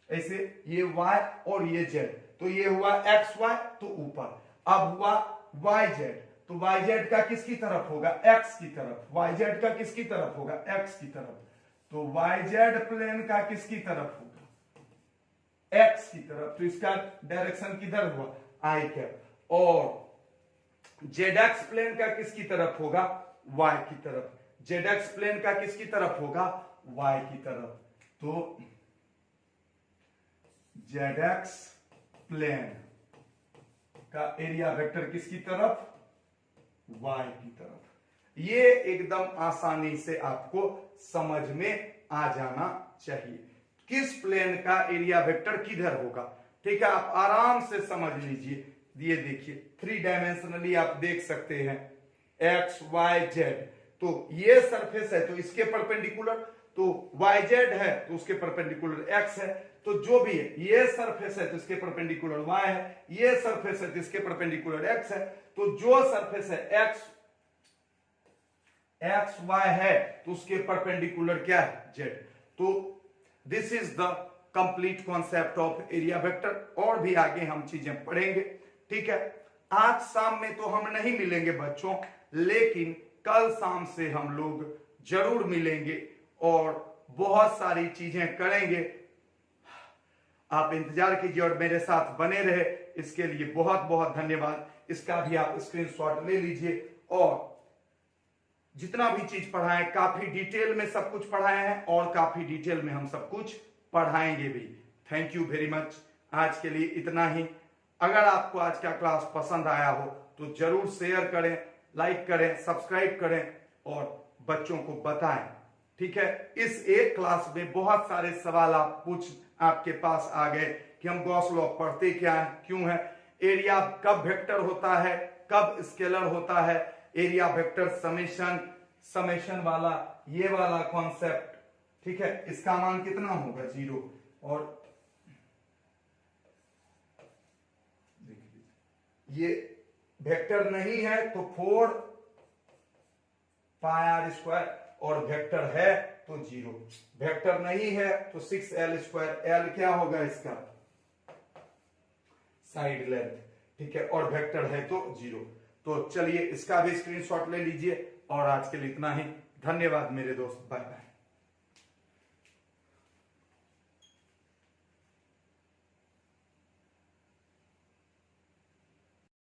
ऐसे, ये वाई और ये जेड, तो ये हुआ एक्स वाई तो ऊपर। अब हुआ वाई जेड, तो वाई जेड का किसकी तरफ होगा, एक्स की तरफ। वाई जेड का किसकी तरफ होगा, एक्स की तरफ। तो वाई जेड प्लेन का किसकी तरफ होगा, एक्स की तरफ। तो इसका डायरेक्शन किधर हुआ, आई कैप। और जेड एक्स प्लेन का किसकी तरफ होगा, वाई की तरफ। जेड एक्स प्लेन का किसकी तरफ होगा, वाई की तरफ। तो जेड एक्स प्लेन का एरिया वेक्टर किसकी तरफ, वाई की तरफ। ये एकदम आसानी से आपको समझ में आ जाना चाहिए, किस प्लेन का एरिया वेक्टर किधर होगा। ठीक है, आप आराम से समझ लीजिए। ये देखिए, 3 डायमेंशनली आप देख सकते हैं, एक्स वाई जेड। तो ये सरफेस है तो इसके परपेंडिकुलर, तो वाई जेड है तो उसके परपेंडिकुलर एक्स है। तो जो भी है, ये सरफेस है तो इसके परपेंडिकुलर वाई है, ये सरफेस है तो इसके परपेंडिकुलर एक्स है। तो जो सरफेस है एक्स वाई है तो उसके परपेंडिकुलर क्या है, जेड। तो this is the complete concept of area vector. और भी आगे हम चीजें पढ़ेंगे। ठीक है, आज शाम में तो हम नहीं मिलेंगे बच्चों, लेकिन कल शाम से हम लोग जरूर मिलेंगे और बहुत सारी चीजें करेंगे। आप इंतजार कीजिए और मेरे साथ बने रहे, इसके लिए बहुत बहुत धन्यवाद। इसका भी आप स्क्रीनशॉट ले लीजिए। और जितना भी चीज पढ़ाए काफी डिटेल में सब कुछ पढ़ाए हैं और काफी डिटेल में हम सब कुछ पढ़ाएंगे भी। Thank you very much. आज के लिए इतना ही। अगर आपको आज का क्लास पसंद आया हो तो जरूर शेयर करें, लाइक करें, सब्सक्राइब करें और बच्चों को बताएं। ठीक है, इस एक क्लास में बहुत सारे सवाल आपके पास आ गए कि हम गॉस लॉ पढ़ते क्या है, क्यों है, एरिया कब वेक्टर होता है, कब स्केलर होता है, एरिया वेक्टर समेशन वाला ये वाला कॉन्सेप्ट। ठीक है, इसका मान कितना होगा, 0। और ये वेक्टर नहीं है तो 4 पाई आर स्क्वायर, और वेक्टर है तो 0। वेक्टर नहीं है तो 6l स्क्वायर। एल क्या होगा इसका, साइड लेंथ। ठीक है, और वेक्टर है तो 0। तो चलिए इसका भी स्क्रीनशॉट ले लीजिए। और आज के लिए इतना ही। धन्यवाद मेरे दोस्त, बाय बाय।